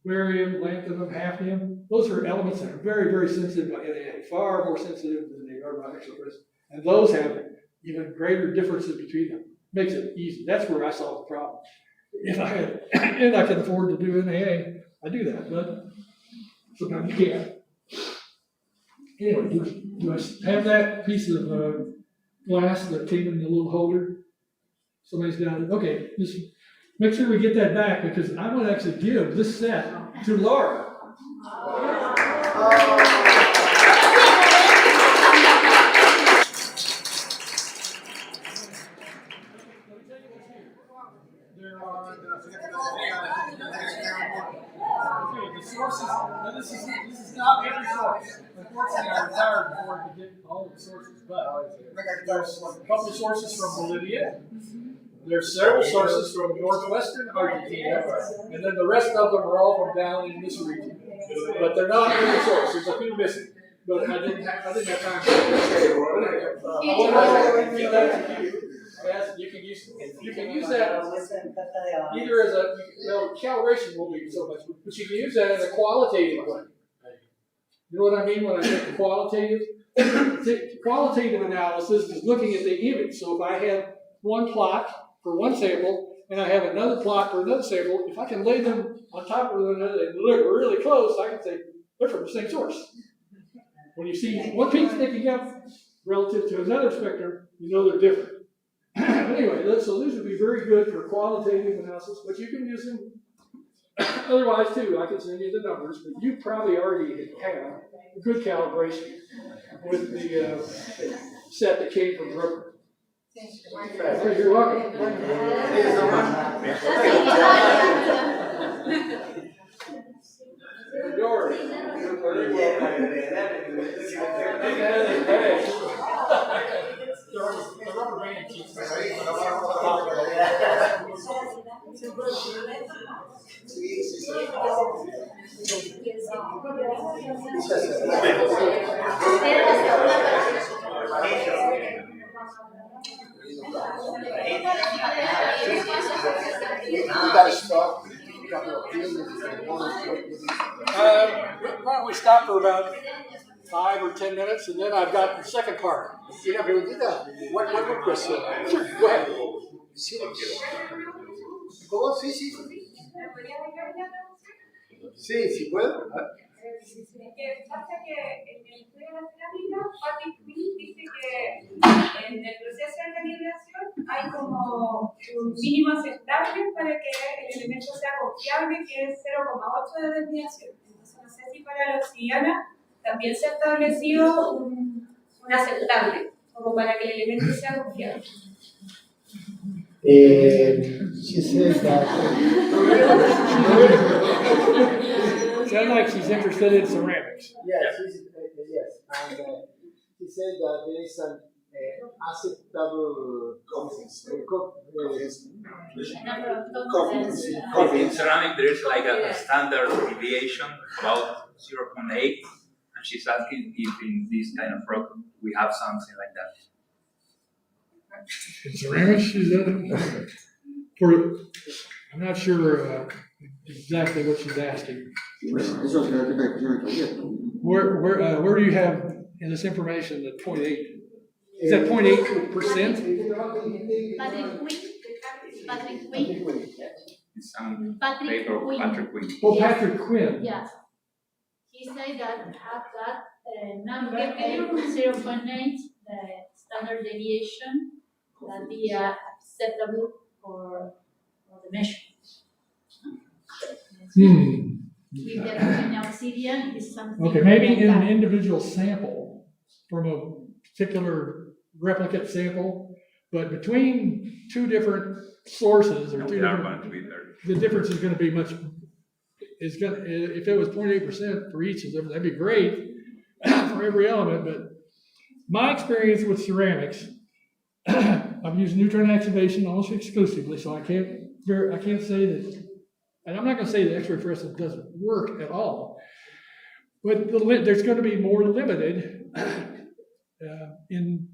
barium, lanthanum, hafnium, those are elements that are very, very sensitive by NAA, far more sensitive than they are by exofluorescence. And those have even greater differences between them. Makes it easy. That's where I solve the problem. If I had, and I can afford to do NAA, I do that, but sometimes you can't. Anyway, do I have that piece of glass that came in the little holder? Somebody's got it. Okay, just make sure we get that back because I'm going to actually give this set to Laura. Okay, the sources, now this is not every source. Unfortunately, I retired before I could get all the sources, but there's a couple of sources from Bolivia. There's several sources from northwestern Argentina, and then the rest of them are all from down in this region. But they're not every source. There's a few missing. But I didn't have time to you can use that either as a calibration won't be so much, but you can use that as a qualitative way. You know what I mean when I say qualitative? Qualitative analysis is looking at the image. So if I have one plot for one sample and I have another plot for another sample, if I can lay them on top of one another and look really close, I can say they're from the same source. When you see one piece sticking up relative to another spectrum, you know they're different. Anyway, so these would be very good for qualitative analysis, but you can use them otherwise too. I can send you the numbers, but you probably already have good calibration with the set that came from Brooklyn. Oh, you're welcome. Yours. The rubber band keeps why don't we stop for about 5 or 10 minutes, and then I've got the second part. What question? Sure, go ahead. ¿Cómo? Sí, sí. Sí, sí puedo. Que pasa que en el estudio de la cerámica, Patrick Quinn dice que en el proceso de calibración hay como un mínimo aceptable para que el elemento sea confiable, que es 0,8 de desviación. Entonces, no sé si para la obsidiana también se ha establecido un aceptable, como para que el elemento sea confiable. She says that. Sounds like she's interested in ceramics. Yes, yes. And he said that there is an acceptable In ceramic, there is like a standard deviation about 0.8, and she's asking if in this kind of rock we have something like that. In ceramics, is that? I'm not sure exactly what she's asking. Where do you have in this information that 0.8? Is that 0.8%? Patrick Quinn. It's some Patrick paper of Quinn. Patrick Quinn. Oh, Patrick Quinn. Yeah. He said that have that number 0.8 standard deviation that be acceptable for the measurement. With the obsidian is something. Okay, maybe like in that. an individual sample from a particular replicate sample, but between two different sources or two They are different, going to be there. the difference is going to be much. Is going if it was 0.8% for each of them, that'd be great for every element. But my experience with ceramics, I've used neutron activation almost exclusively, so I can't say that. And I'm not going to say that X-ray fluorescence doesn't work at all, but there's going to be more limited in,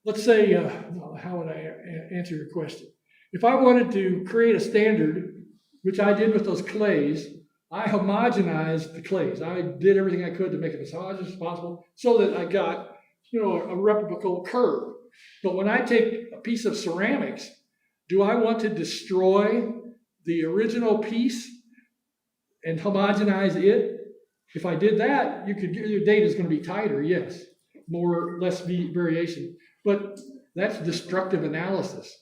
let's say, how would I answer your question? If I wanted to create a standard, which I did with those clays, I homogenized the clays. I did everything I could to make it as homogeneous as possible so that I got, a replicable curve. But when I take a piece of ceramics, do I want to destroy the original piece and homogenize it? If I did that, your data is going to be tighter, yes, more or less variation. But that's destructive analysis.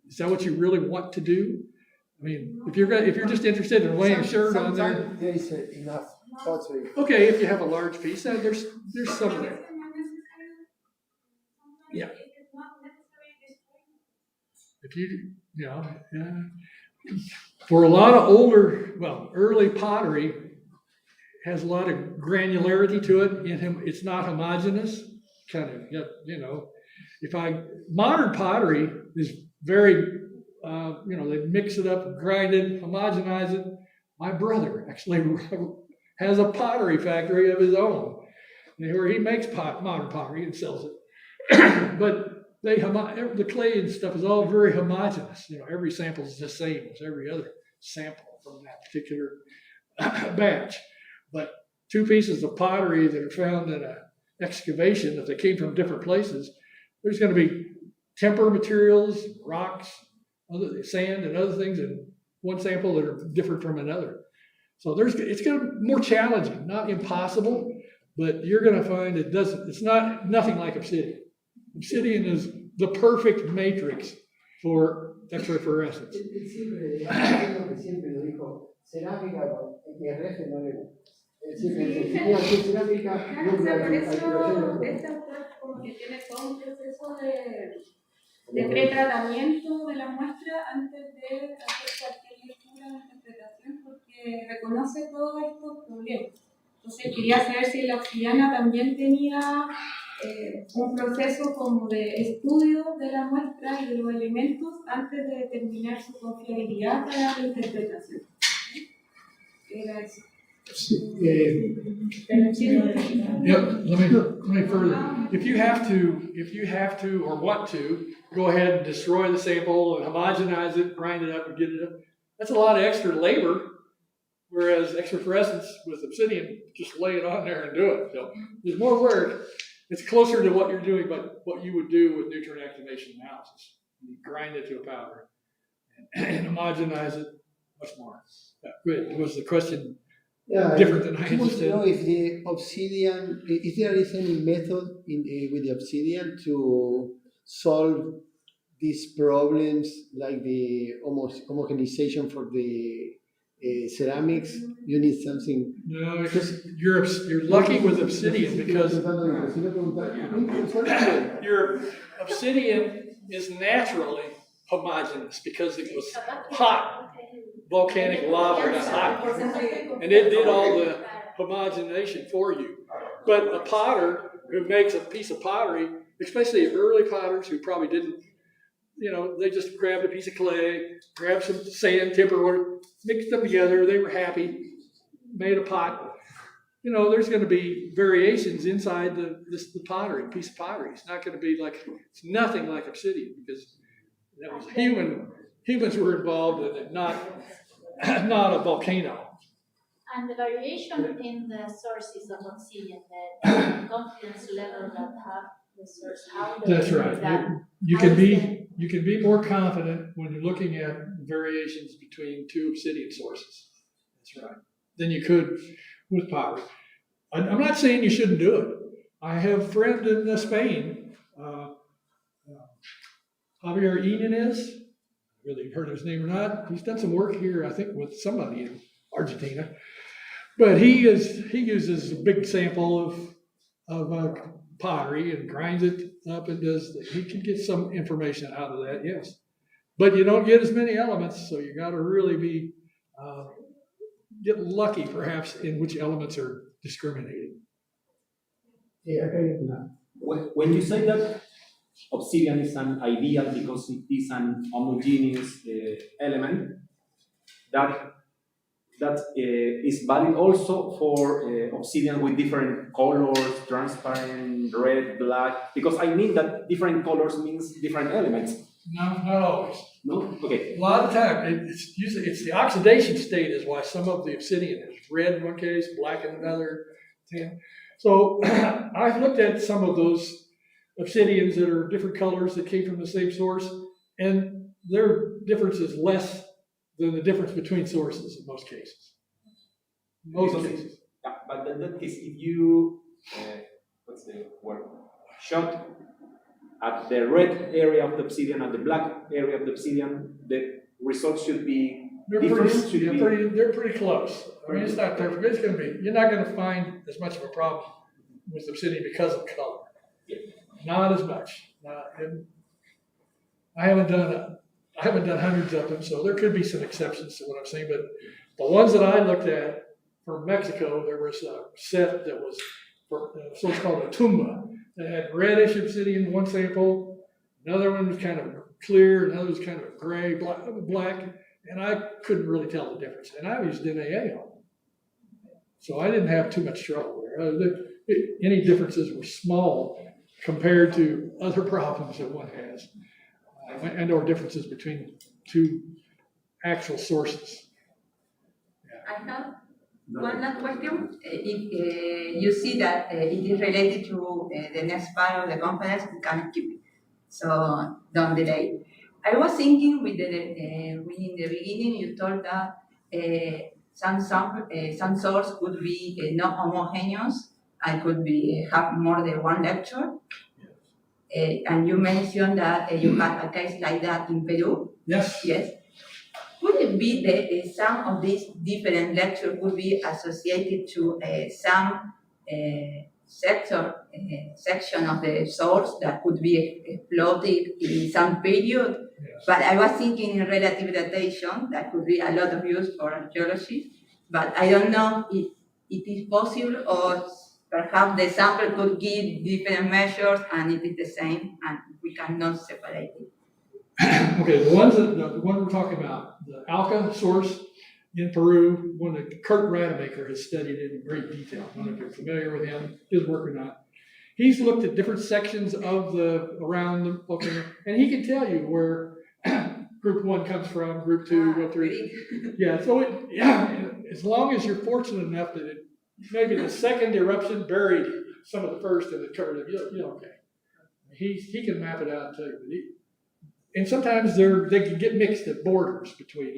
Is that what you really want to do? I mean, if you're just interested in laying a shirt on there, Sometimes there is enough thoughts. okay. If you have a large piece, there's some there. Yeah. If for a lot of early pottery has a lot of granularity to it. It's not homogeneous. Kind of, modern pottery is very, they mix it up, grind it, homogenize it. My brother actually has a pottery factory of his own, where he makes modern pottery and sells it. But the clay and stuff is all very homogeneous. Every sample is the same as every other sample from that particular batch. But two pieces of pottery that are found in an excavation, if they came from different places, there's going to be temper materials, rocks, sand, and other things in one sample that are different from another. So it's going to be more challenging, not impossible, but you're going to find it's nothing like obsidian. Obsidian is the perfect matrix for X-ray fluorescence. Siempre lo dijo, cerámica y RF no le gusta. Tenía que cerámica, Por eso este autor como que tiene todo un proceso de pretratamiento de la muestra antes de hacer cualquier lectura o interpretación, porque reconoce todos estos problemas. Entonces quería saber si la obsidiana también tenía un proceso como de estudio de la muestra y de los elementos antes de determinar su confiabilidad para la interpretación. Era eso. Let me further. If you have to or want to go ahead and destroy the sample and homogenize it, grind it up and get it up, that's a lot of extra labor. Whereas X-ray fluorescence with obsidian, just lay it on there and do it. So there's more work. It's closer to what you're doing, but what you would do with neutron activation analysis. You grind it to a powder and homogenize it much more. Good. Was the question different than I He wants to know understood? if the obsidian, if there is any method with the obsidian to solve these problems, like the homogenization for the ceramics. You need something. No, because you're lucky with obsidian because your obsidian is naturally homogeneous because it was hot. Volcanic lava got hot, and it did all the homogenization for you. But a potter who makes a piece of pottery, especially early potters who probably didn't, they just grabbed a piece of clay, grabbed some sand, timber, mixed them together. They were happy, made a pot. There's going to be variations inside the pottery, piece of pottery. It's not going to be it's nothing like obsidian because that was humans were involved in it, not a volcano. And the variation in the sources of obsidian, the confidence level that have the source, how That's right. You can be more confident when you're looking at variations between two obsidian sources. That's right. Than you could with pottery. I'm not saying you shouldn't do it. I have a friend in Spain, Javier Inez. Whether you've heard of his name or not, he's done some work here, I think, with somebody in Argentina. But he uses a big sample of pottery and grinds it up and he can get some information out of that, yes. But you don't get as many elements, so you got to really be get lucky, perhaps, in which elements are discriminating. When you say that obsidian is an ideal because it is an homogeneous element, that is valid also for obsidian with different colors, transparent, red, black, because I mean that different colors means different elements. No, not always. No? Okay. A lot of the time, it's usually, it's the oxidation state is why some of the obsidian is red in one case, black in another. So I've looked at some of those obsidians that are different colors that came from the same source, and their difference is less than the difference between sources in most cases. Most cases. Yeah, but in that case, if you, what's the word, shot at the red area of the obsidian and the black area of the obsidian, the results should be different. They're pretty close. I mean, it's not perfect. It's going to be. You're not going to find as much of a problem with obsidian because of color. Yeah. Not as much. I haven't done hundreds of them, so there could be some exceptions to what I'm saying. But the ones that I looked at from Mexico, there was a set that was so it's called a tumba. It had reddish obsidian in one sample, another one was kind of clear, another was kind of gray, black, and I couldn't really tell the difference. And I used NAA on them. So I didn't have too much trouble there. Any differences were small compared to other problems that one has, and or differences between two actual sources. I have one last question. If you see that it is related to the next part of the conference, we can keep it. So don't delay. I was thinking when in the beginning you told that some source could be not homogeneous and could be have more than one lecture. And you mentioned that you had a case like that in Peru. Yes. Yes. Could it be that some of these different lectures could be associated to some section of the source that could be exploded in some period? Yes. But I was thinking in relative datation that could be a lot of use for archaeology. But I don't know if it is possible or perhaps the sample could give different measures and it is the same and we cannot separate it. Okay, the one we're talking about, the Alca source in Peru, one that Kurt Rademacher has studied in great detail. I don't know if you're familiar with him, his work or not. He's looked at different sections of around the volcano, and he can tell you where group 1 comes from, group 2, group 3. Yeah, so as long as you're fortunate enough that maybe the second eruption buried some of the first and it covered it, you're okay. He can map it out and tell you. And sometimes they can get mixed at borders between,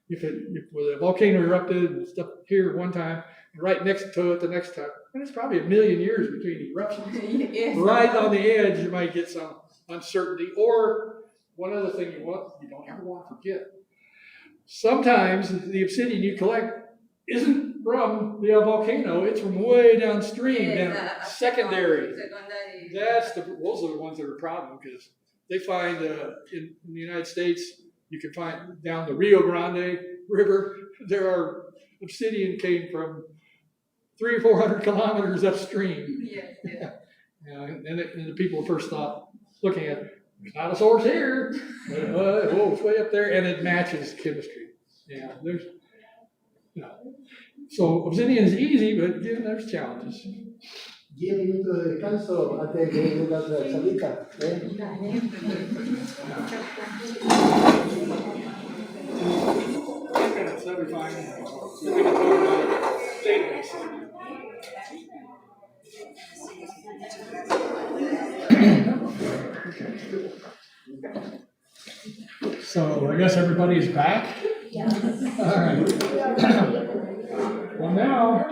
if a volcano erupted and stuff here one time, and right next to it the next time, and it's probably a million years between eruptions. Yes. Right on the edge, you might get some uncertainty. Or one other thing you don't ever want to forget. Sometimes the obsidian you collect isn't from the volcano; it's from way downstream, secondary. Those are the ones that are a problem because they find in the United States, you can find down the Rio Grande River, there are obsidian came from 300 or 400 kilometers upstream. Yes, yes. And the people first thought, looking at, there's not a source here, it's way up there, and it matches chemistry. Yeah, so obsidian is easy, but again, there's challenges. 10 minutos de descanso antes de que venga la otra charlita. So I guess everybody's back. Yeah. All right. Well, now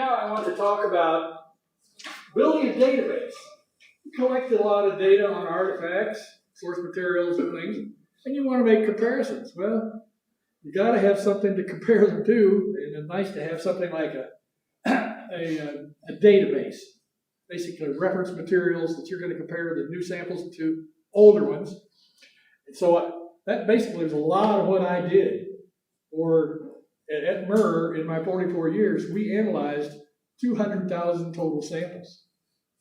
I want to talk about building a database. You collected a lot of data on artifacts, source materials, and things, and you want to make comparisons. Well, you got to have something to compare them to, and it's nice to have something like a database, basically reference materials that you're going to compare the new samples to older ones. And so that basically was a lot of what I did. At Murr, in my 44 years, we analyzed 200,000 total samples,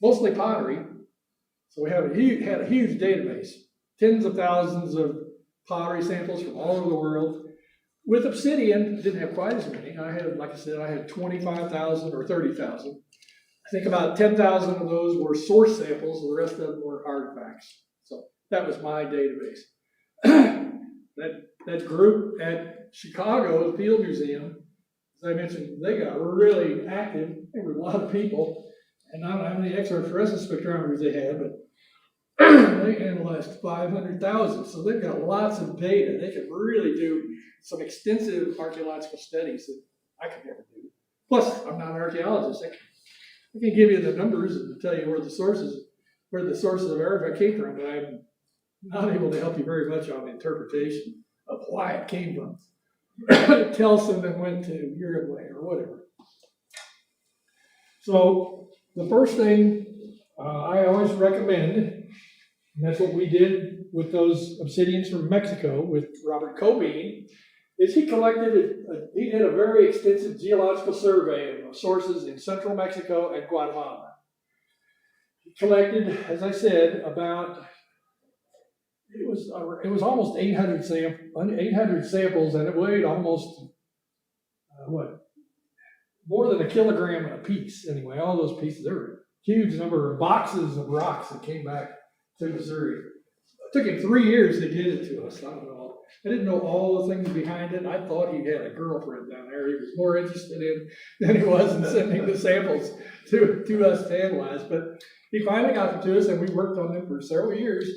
mostly pottery. So we had a huge database, tens of thousands of pottery samples from all over the world. With obsidian, I didn't have quite as many. I had 25,000 or 30,000. I think about 10,000 of those were source samples, the rest of them were artifacts. That was my database. that group at Chicago, the Field Museum, as I mentioned, they got really active. There were a lot of people, and I don't know how many X-ray fluorescence spectrometers they had, but they analyzed 500,000, so they've got lots of data. They could really do some extensive archaeological studies that I could never do. Plus, I'm not an archaeologist. I can give you the numbers and tell you where the sources of error came from, but I'm not able to help you very much on the interpretation of why it came from. Tell someone went to Uruguay or whatever. So the first thing I always recommend, and that's what we did with those obsidians from Mexico with Robert Cobain, is he did a very extensive geological survey of sources in central Mexico and Guatemala. He collected, as I said, it was almost 800 samples, and it weighed almost, more than a kilogram a piece, anyway, all those pieces. There were a huge number of boxes of rocks that came back to Missouri. It took him 3 years to get it to us. I don't know. I didn't know all the things behind it. I thought he had a girlfriend down there he was more interested in than he was in sending the samples to us to analyze. But he finally got them to us, and we worked on them for several years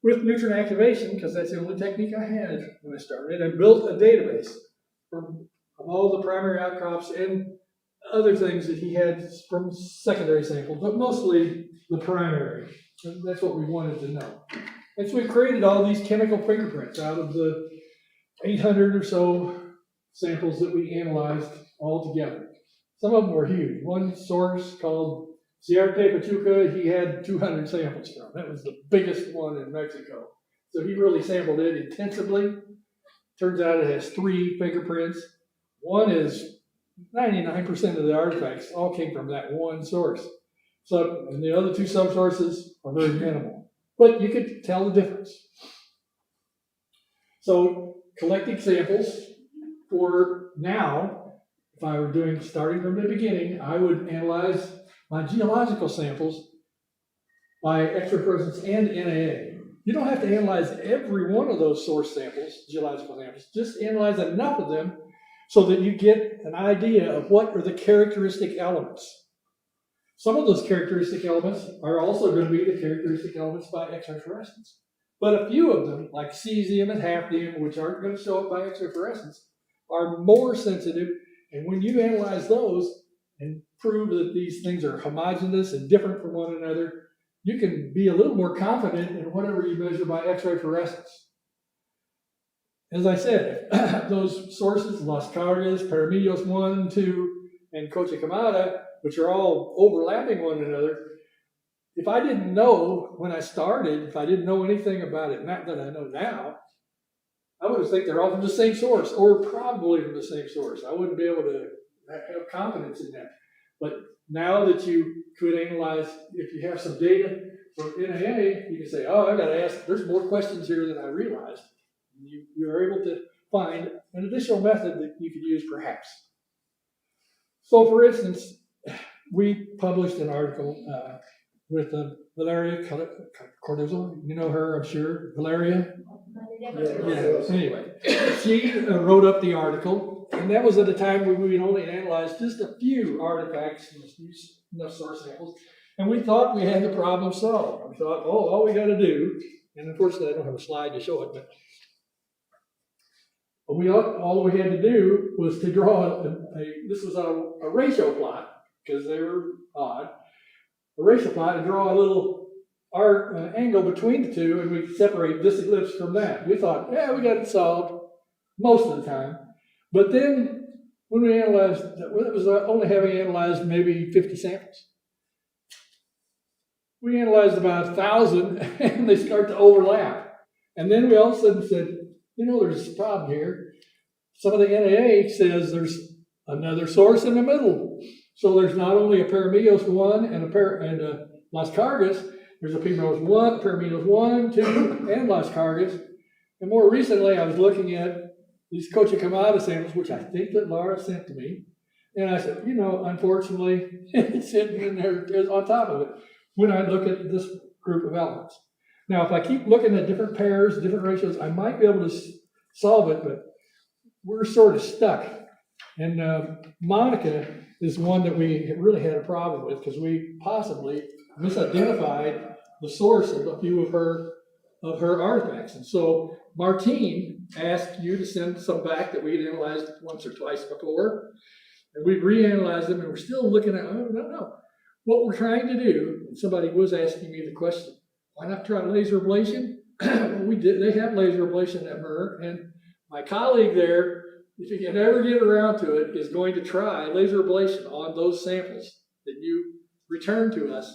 with neutron activation, because that's the only technique I had when I started, and built a database from all the primary outcrops and other things that he had from secondary samples, but mostly the primary. And that's what we wanted to know. And so we created all these chemical fingerprints out of the 800 or so samples that we analyzed all together. Some of them were huge. One source called Ciarte Pachuca, he had 200 samples from. That was the biggest one in Mexico. So he really sampled it intensively. Turns out it has 3 fingerprints. One is 99% of the artifacts all came from that one source. So, and the other 2 subsources are very minimal. But you could tell the difference. So collecting samples for now, if I were starting from the beginning, I would analyze my geological samples by X-ray fluorescence and NAA. You don't have to analyze every one of those source samples, geological samples. Just analyze enough of them so that you get an idea of what are the characteristic elements. Some of those characteristic elements are also going to be the characteristic elements by X-ray fluorescence. But a few of them, like cesium and hafnium, which aren't going to show up by X-ray fluorescence, are more sensitive. And when you analyze those and prove that these things are homogeneous and different from one another, you can be a little more confident in whatever you measure by X-ray fluorescence. As I said, those sources, Las Cargas, Paramillos 1, 2, and Cochabamba, which are all overlapping one another, if I didn't know when I started, if I didn't know anything about it, not that I know now, I would think they're all from the same source, or probably from the same source. I wouldn't be able to have confidence in that. But now that you could analyze, if you have some data from NAA, you can say, oh, I got to ask, there's more questions here than I realized. You're able to find an additional method that you could use perhaps. So for instance, we published an article with Valeria Cardozo. You know her, I'm sure. Valeria? Yeah. Anyway, she wrote up the article, and that was at a time when we only analyzed just a few artifacts and enough source samples, and we thought we had the problem solved. We thought, oh, all we got to do, and unfortunately I don't have a slide to show it, but all we had to do was to draw this was a ratio plot, because they were odd, a ratio plot, and draw a little angle between the two, and we could separate this ellipse from that. We thought, yeah, we got it solved most of the time. But then when we analyzed, it was only having analyzed maybe 50 samples. We analyzed about 1,000, and they start to overlap. And then we all of a sudden said, there's a problem here. Some of the NAA says there's another source in the middle. So there's not only a Paramillos 1 and a Las Cargas, there's a Paramillos 1, 2, and Las Cargas. And more recently, I was looking at these Cochabamba samples, which I think that Laura sent to me. And I said, unfortunately, it's sitting in there on top of it when I look at this group of elements. Now, if I keep looking at different pairs, different ratios, I might be able to solve it, but we're sort of stuck. And Monica is one that we really had a problem with because we possibly misidentified the source of a few of her artifacts. And so Martine asked you to send some back that we had analyzed once or twice before. And we've reanalyzed them and we're still looking at, oh, no. What we're trying to do, and somebody was asking me the question, why not try laser ablation? Well, we did. They have laser ablation at Murr, and my colleague there, if he can ever get around to it, is going to try laser ablation on those samples that you return to us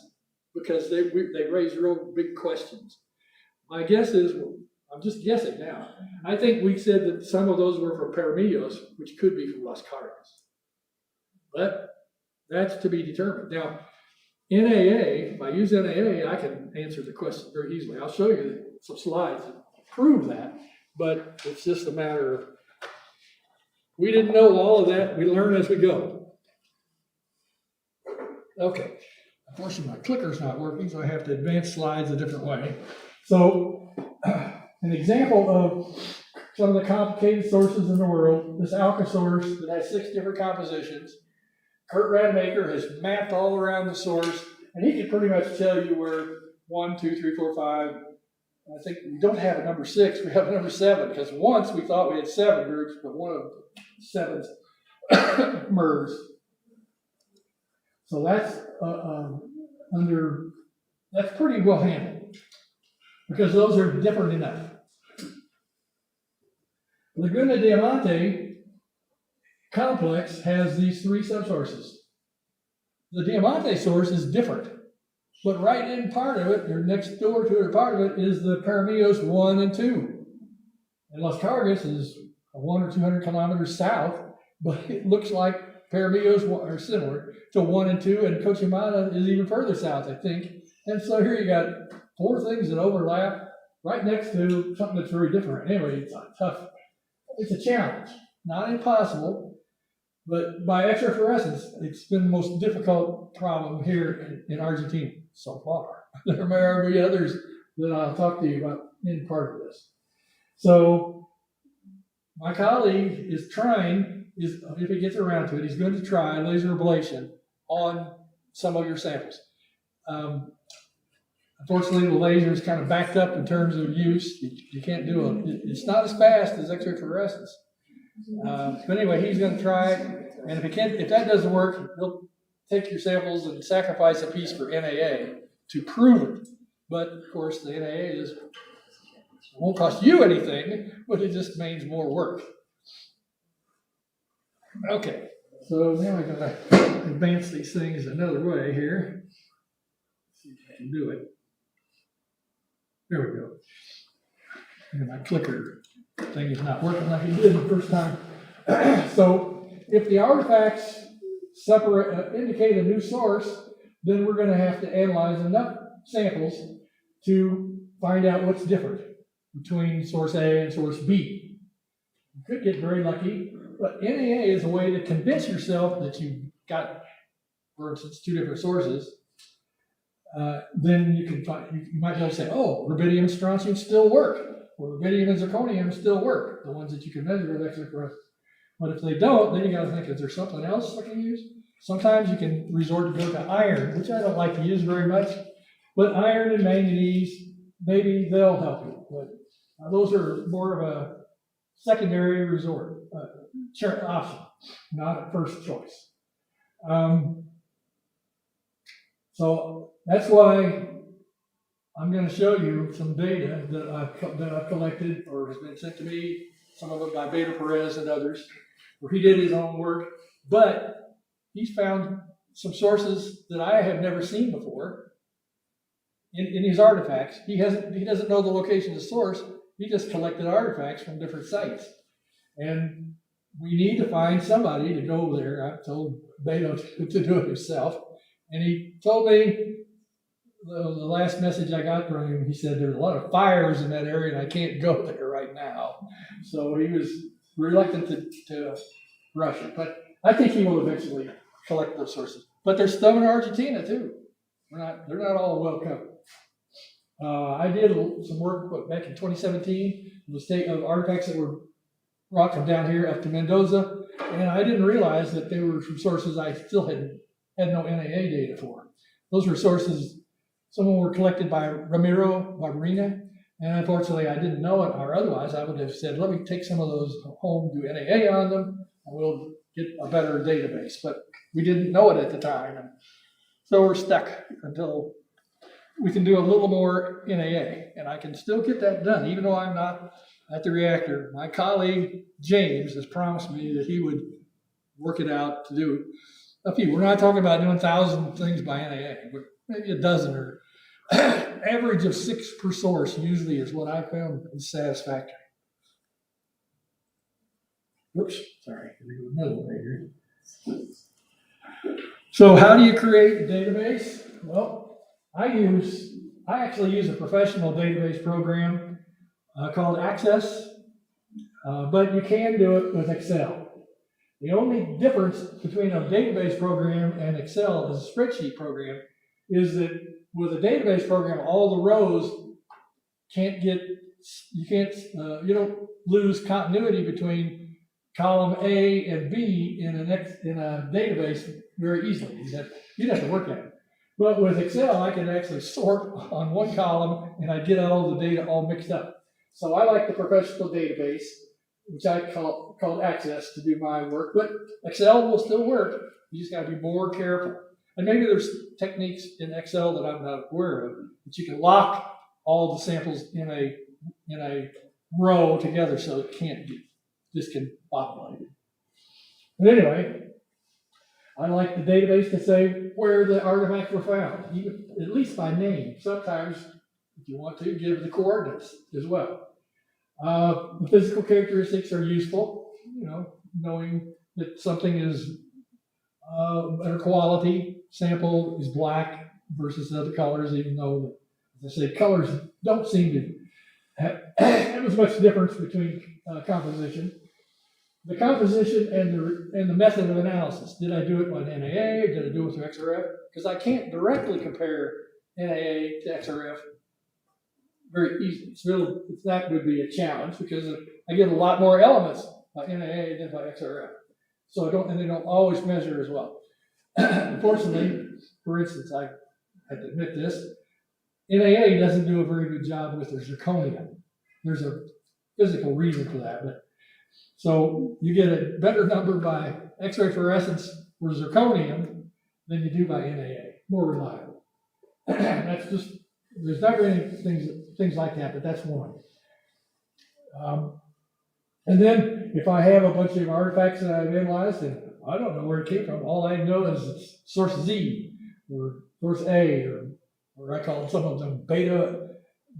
because they raise real big questions. My guess is, I'm just guessing now, I think we said that some of those were from Paramillos, which could be from Glascock. But that's to be determined. Now, NAA, if I use NAA, I can answer the question very easily. I'll show you some slides that prove that, but it's just a matter of, we didn't know all of that. We learn as we go. Okay. Unfortunately, my clicker's not working, so I have to advance slides a different way. So, an example of some of the complicated sources in the world, this Alka source that has 6 different compositions. Kurt Rademacher has mapped all around the source, and he can pretty much tell you where 1, 2, 3, 4, 5. I think we don't have a number 6, we have a number 7, because once we thought we had 7 groups, but one of the 7's MERS. So that's that's pretty well handled, because those are different enough. Laguna Diamante complex has these 3 subsources. The Diamante source is different, but right in part of it, or next door to it, part of it is the Paramillos 1 and 2. And Las Cargas is 100 or 200 kilometers south, but it looks like Paramillos are similar to 1 and 2, and Cochimana is even further south, I think. And so here you got 4 things that overlap right next to something that's very different. Anyway, it's tough. It's a challenge, not impossible. But by X-ray fluorescence, it's been the most difficult problem here in Argentina so far. There may be others that I'll talk to you about in part of this. So my colleague is trying, if he gets around to it, he's going to try laser ablation on some of your samples. Unfortunately, the laser is kind of backed up in terms of use. You can't do it. It's not as fast as X-ray fluorescence. But anyway, he's going to try it, and if that doesn't work, he'll take your samples and sacrifice a piece for NAA to prove it. But of course, the NAA won't cost you anything, but it just means more work. Okay, so now we're going to advance these things another way here. Let's see if I can do it. There we go. And my clicker thing is not working like it did the first time. So if the artifacts indicate a new source, then we're going to have to analyze enough samples to find out what's different between source A and source B. You could get very lucky, but NAA is a way to convince yourself that you've got, for instance, 2 different sources. Then you might be able to say, oh, rubidium and strontium still work. Or rubidium and zirconium still work, the ones that you can measure with X-ray fluorescence. But if they don't, then you got to think, is there something else I can use? Sometimes you can resort to go to iron, which I don't like to use very much. But iron and manganese, maybe they'll help you. But those are more of a secondary resort option, not a first choice. So that's why I'm going to show you some data that I've collected or has been sent to me, some of it by Beta Perez and others, where he did his own work, but he's found some sources that I have never seen before in his artifacts. He doesn't know the location of the source. He just collected artifacts from different sites. And we need to find somebody to go there. I've told Beto to do it himself. And he told me, the last message I got from him, he said there's a lot of fires in that area and I can't go there right now. So he was reluctant to rush it. But I think he will eventually collect those sources. But there's some in Argentina too. They're not all well covered. I did some work back in 2017 in the state of artifacts that were brought from down here up to Mendoza, and I didn't realize that they were from sources I still had no NAA data for. Those were sources, some of them were collected by Ramiro Barberina, and unfortunately I didn't know it, or otherwise I would have said, let me take some of those home, do NAA on them, and we'll get a better database. But we didn't know it at the time, and so we're stuck until we can do a little more NAA, and I can still get that done, even though I'm not at the reactor. My colleague, James, has promised me that he would work it out to do a few. We're not talking about doing 1,000 things by NAA, but maybe a dozen, or average of 6 per source usually is what I found is satisfactory. Whoops, sorry, another way here. So how do you create a database? Well, I actually use a professional database program called Access, but you can do it with Excel. The only difference between a database program and Excel as a spreadsheet program is that with a database program, all the rows you don't lose continuity between column A and B in a database very easily. You'd have to work at it. But with Excel, I can actually sort on one column and I get all the data all mixed up. So I like the professional database, which I called Access, to do my work, but Excel will still work. You just got to be more careful. And maybe there's techniques in Excel that I'm not aware of, but you can lock all the samples in a row together so it can't get discombobulated. But anyway, I like the database to say where the artifacts were found, even at least by name. Sometimes, if you want to, give the coordinates as well. The physical characteristics are useful, knowing that something is better quality, sample is black versus other colors, even though, as I say, colors don't seem to have as much difference between composition. The composition and the method of analysis. Did I do it with NAA? Did I do it with XRF? Because I can't directly compare NAA to XRF very easily. It's not going to be a challenge because I get a lot more elements by NAA than by XRF. So they don't always measure as well. Unfortunately, for instance, I have to admit this, NAA doesn't do a very good job with their zirconium. There's a physical reason for that, but so you get a better number by X-ray fluorescence for zirconium than you do by NAA, more reliable. That's just, there's not really things like that, but that's one. And then if I have a bunch of artifacts that I've analyzed and I don't know where it came from, all I know is it's source Z or source A, or I call some of them beta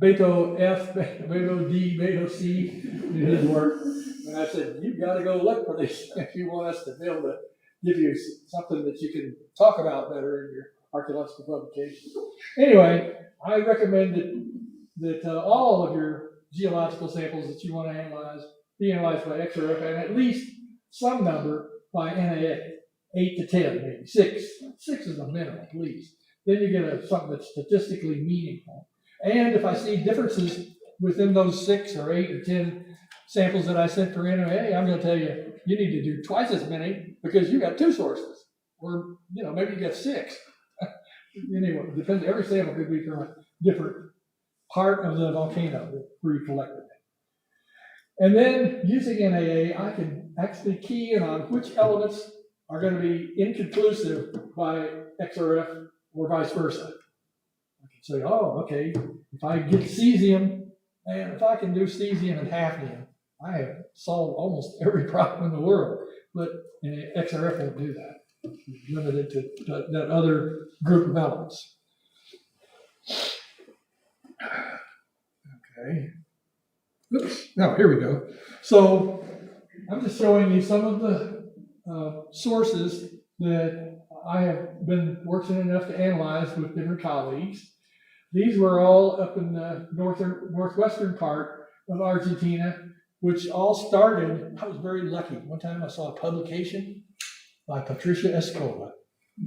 F, beta D, beta C. It didn't work. And I said, you've got to go look for this if you want us to be able to give you something that you can talk about better in your archaeological publication. Anyway, I recommend that all of your geological samples that you want to analyze be analyzed by XRF and at least some number by NAA, 8 to 10, maybe 6. 6 is the minimum, please. Then you get something that's statistically meaningful. And if I see differences within those 6 or 8 or 10 samples that I sent for NAA, I'm going to tell you, you need to do twice as many because you got 2 sources. Or, maybe you got 6. Anyway, it depends. Every sample could be from a different part of the volcano where you collected it. And then using NAA, I can actually key in on which elements are going to be inconclusive by XRF or vice versa. I can say, okay, if I get cesium, and if I can do cesium and hafnium, I have solved almost every problem in the world. But XRF won't do that. It's limited to that other group of elements. Okay. Oops. Now, here we go. So I'm just showing you some of the sources that I have been fortunate enough to analyze with different colleagues. These were all up in the northwestern part of Argentina, which all started, I was very lucky. One time I saw a publication by Patricia Escola.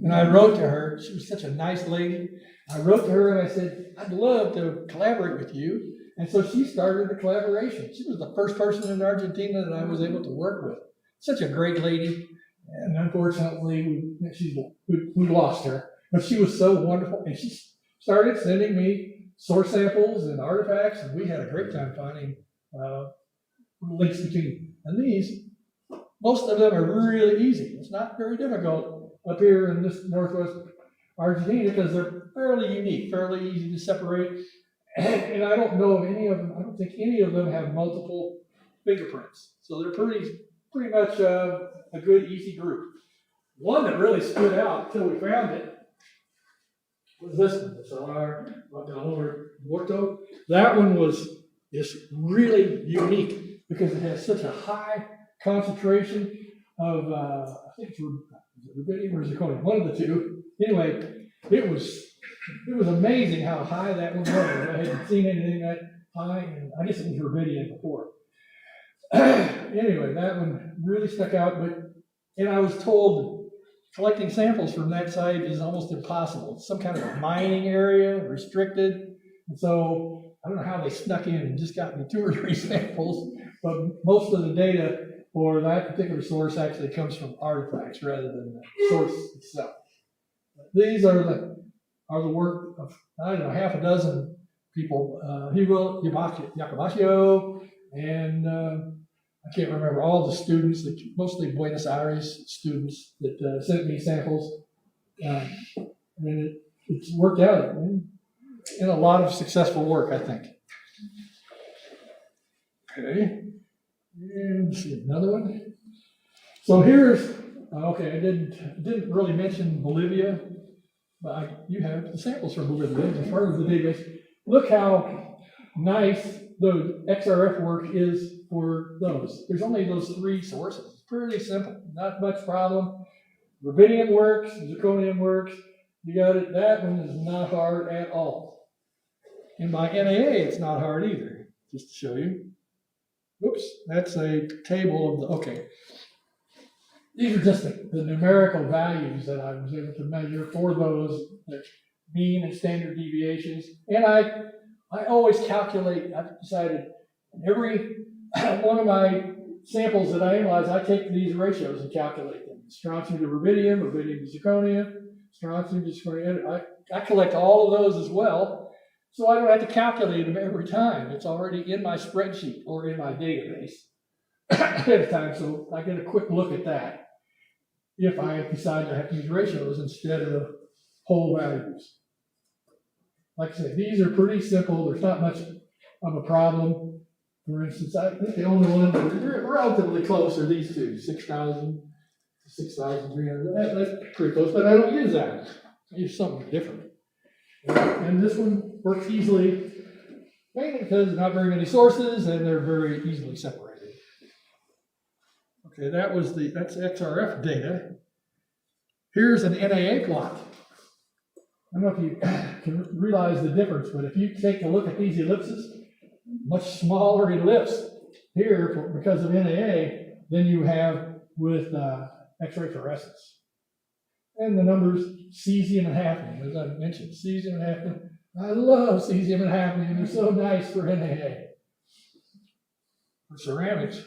And I wrote to her, she was such a nice lady. I wrote to her and I said, I'd love to collaborate with you. And so she started the collaboration. She was the first person in Argentina that I was able to work with. Such a great lady. And unfortunately, we lost her. But she was so wonderful. And she started sending me source samples and artifacts. And we had a great time finding links between. And these, most of them are really easy. It's not very difficult up here in this northwest Argentina because they're fairly unique, fairly easy to separate. And I don't know of any of them, I don't think any of them have multiple fingerprints. So they're pretty much a good, easy group. One that really stood out until we found it was this one, the Salar Morto. That one was just really unique because it has such a high concentration of, I think it's rubidium or zirconium, one of the two. Anyway, it was amazing how high that one was. I hadn't seen anything that high, and I guess it was rubidium before. Anyway, that one really stuck out, and I was told collecting samples from that site is almost impossible. It's some kind of a mining area, restricted, and so I don't know how they snuck in and just got me 2 or 3 samples, but most of the data for that particular source actually comes from artifacts rather than the source itself. These are the work of, I don't know, half a dozen people, Hugo Yacobaccio, and I can't remember all the students, mostly Buenos Aires students that sent me samples. And it's worked out in a lot of successful work, I think. Okay, and let's see another one. So here's, okay, I didn't really mention Bolivia, but you have the samples from Bolivia as part of the database. Look how nice the XRF work is for those. There's only those 3 sources. It's pretty simple, not much problem. Rubidium works, zirconium works. You got it. That one is not hard at all. And by NAA, it's not hard either. Just to show you. Oops, that's a table of the, okay. These are just the numerical values that I was able to measure for those mean and standard deviations. And I always calculate, I've decided every one of my samples that I analyze, I take these ratios and calculate them. Strontium to rubidium, rubidium to zirconium, strontium to zirconium. I collect all of those as well. So I don't have to calculate them every time. It's already in my spreadsheet or in my database ahead of time. So I get a quick look at that if I decide to have to use ratios instead of whole values. Like I said, these are pretty simple. There's not much of a problem. For instance, I think the only one that are relatively close are these two, 6,000 to 6,300. That's pretty close, but I don't use that. I use something different. And this one works easily, mainly because there's not very many sources and they're very easily separated. Okay, that's XRF data. Here's an NAA plot. I don't know if you can realize the difference, but if you take a look at these ellipses, much smaller ellipse here because of NAA than you have with X-ray fluorescence. And the numbers, cesium and hafnium, as I mentioned, cesium and hafnium. I love cesium and hafnium. They're so nice for NAA. For ceramics,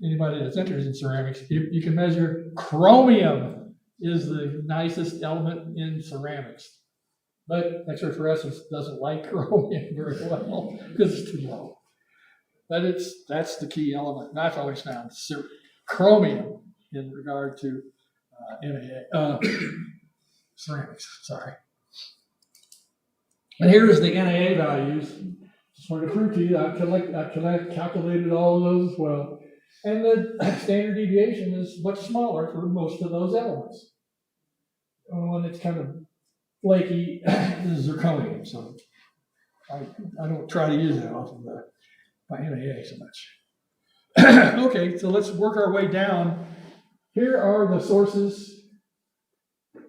anybody that's interested in ceramics, you can measure chromium is the nicest element in ceramics. But X-ray fluorescence doesn't like chromium very well because it's too low. But that's the key element. And I've always found chromium in regard to NAA, ceramics, sorry. And here's the NAA values. Just wanted to prove to you, I calculated all of those as well. And the standard deviation is much smaller for most of those elements. The only one that's kind of flaky is zirconium, so I don't try to use that off of my NAA so much. Okay, so let's work our way down. Here are the sources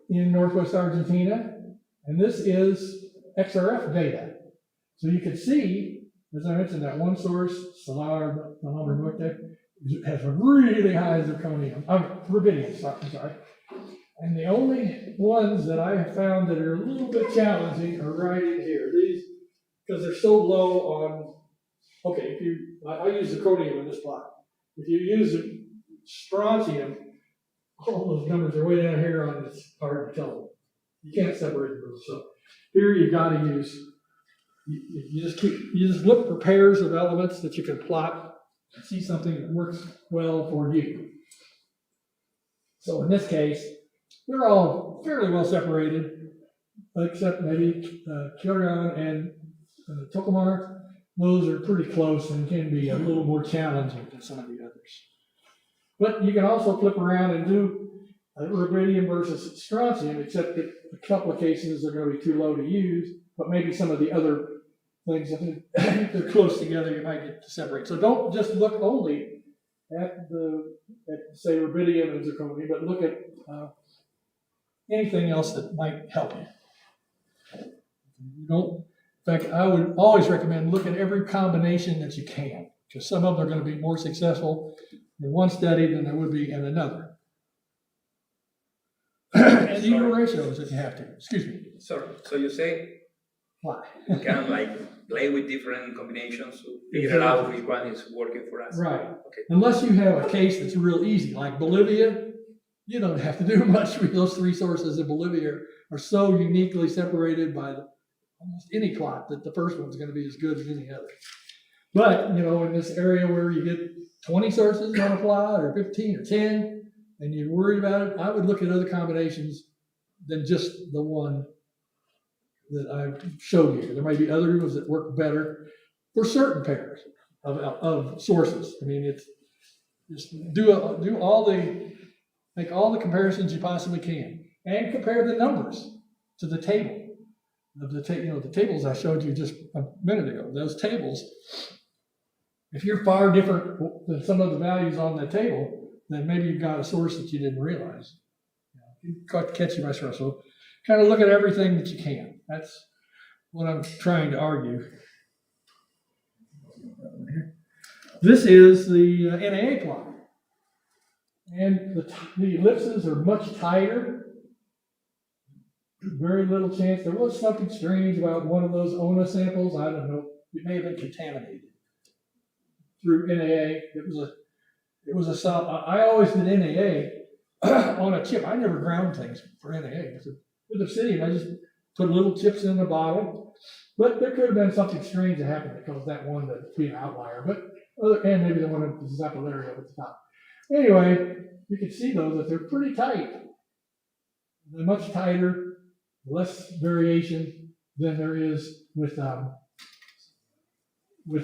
in Northwest Argentina, and this is XRF data. So you can see, as I mentioned, that one source, Salar Norte, has a really high zirconium, rubidium, I'm sorry. And the only ones that I have found that are a little bit challenging are right in here. These, because they're so low on, okay, I use zirconium in this plot. If you use strontium, all those numbers are way down here on this part of the tell. You can't separate them. So here you've got to use, you just look for pairs of elements that you can plot and see something that works well for you. So in this case, they're all fairly well separated, except maybe Kyoryang and Tokomar. Those are pretty close and can be a little more challenging than some of the others. But you can also flip around and do rubidium versus strontium, except that a couple of cases are going to be too low to use, but maybe some of the other things, if they're close together, you might get to separate. So don't just look only at say, rubidium and zirconium, but look at anything else that might help you. In fact, I would always recommend look at every combination that you can, because some of them are going to be more successful in one study than there would be in another. And even ratios if you have to. Excuse me. Sorry. So you say Why? we can like play with different combinations to figure out which one is working for us. Right. Okay. Unless you have a case that's real easy, like Bolivia, you don't have to do much with those three sources in Bolivia are so uniquely separated by almost any plot that the first one's going to be as good as any other. But, in this area where you get 20 sources on a plot or 15 or 10, and you're worried about it, I would look at other combinations than just the one that I showed you. There might be other ones that work better for certain pairs of sources. I mean, it's just make all the comparisons you possibly can, and compare the numbers to the table. The tables I showed you just a minute ago. Those tables, if you're far different than some of the values on the table, then maybe you've got a source that you didn't realize. You catch you by surprise. So kind of look at everything that you can. That's what I'm trying to argue. This is the NAA plot. And the ellipses are much tighter. Very little chance. There was something strange about one of those ONA samples. I don't know. It may have been contaminated through NAA. It was a I always did NAA on a chip. I never ground things for NAA. With obsidian, I just put little chips in the bottle. But there could have been something strange that happened that caused that one to be an outlier. And maybe the one at the Zapalaria at the top. Anyway, you can see though that they're pretty tight. They're much tighter, less variation than there is with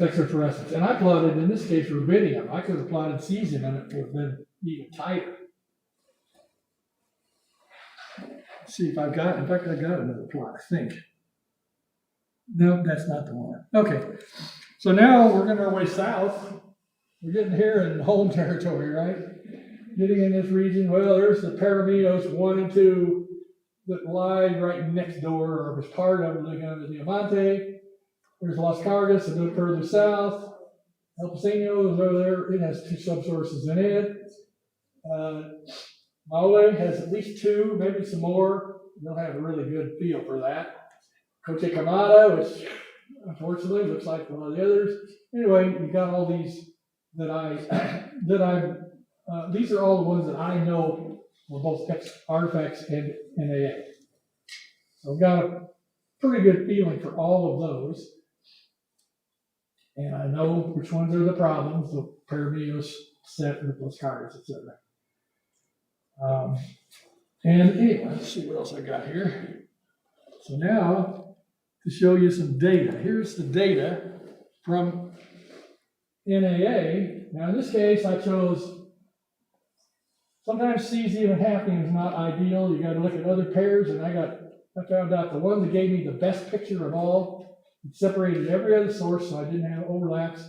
X-ray fluorescence. And I plotted, in this case, rubidium. I could have plotted cesium and it would have been even tighter. Let's see if in fact, I got another plot, I think. No, that's not the one. Okay, so now we're going our way south. We're getting here in home territory, right? Getting in this region. Well, there's the Paraminos 1 and 2 that lie right next door, or was part of the Diamante. There's Las Cargas, a bit further south. El Paseño is over there. It has 2 subsources in it. Maule has at least 2, maybe some more. You don't have a really good feel for that. Coche Camada, which unfortunately looks like one of the others. Anyway, we got all these these are all the ones that I know were both artifacts and NAA. So I've got a pretty good feeling for all of those. And I know which ones are the problems, the Paraminos set with those cards, etc. And anyway, let's see what else I got here. So now, to show you some data. Here's the data from NAA. Now in this case, I chose, sometimes cesium and hafnium is not ideal. You got to look at other pairs, and I found out the one that gave me the best picture of all, it separated every other source, so I didn't have overlaps,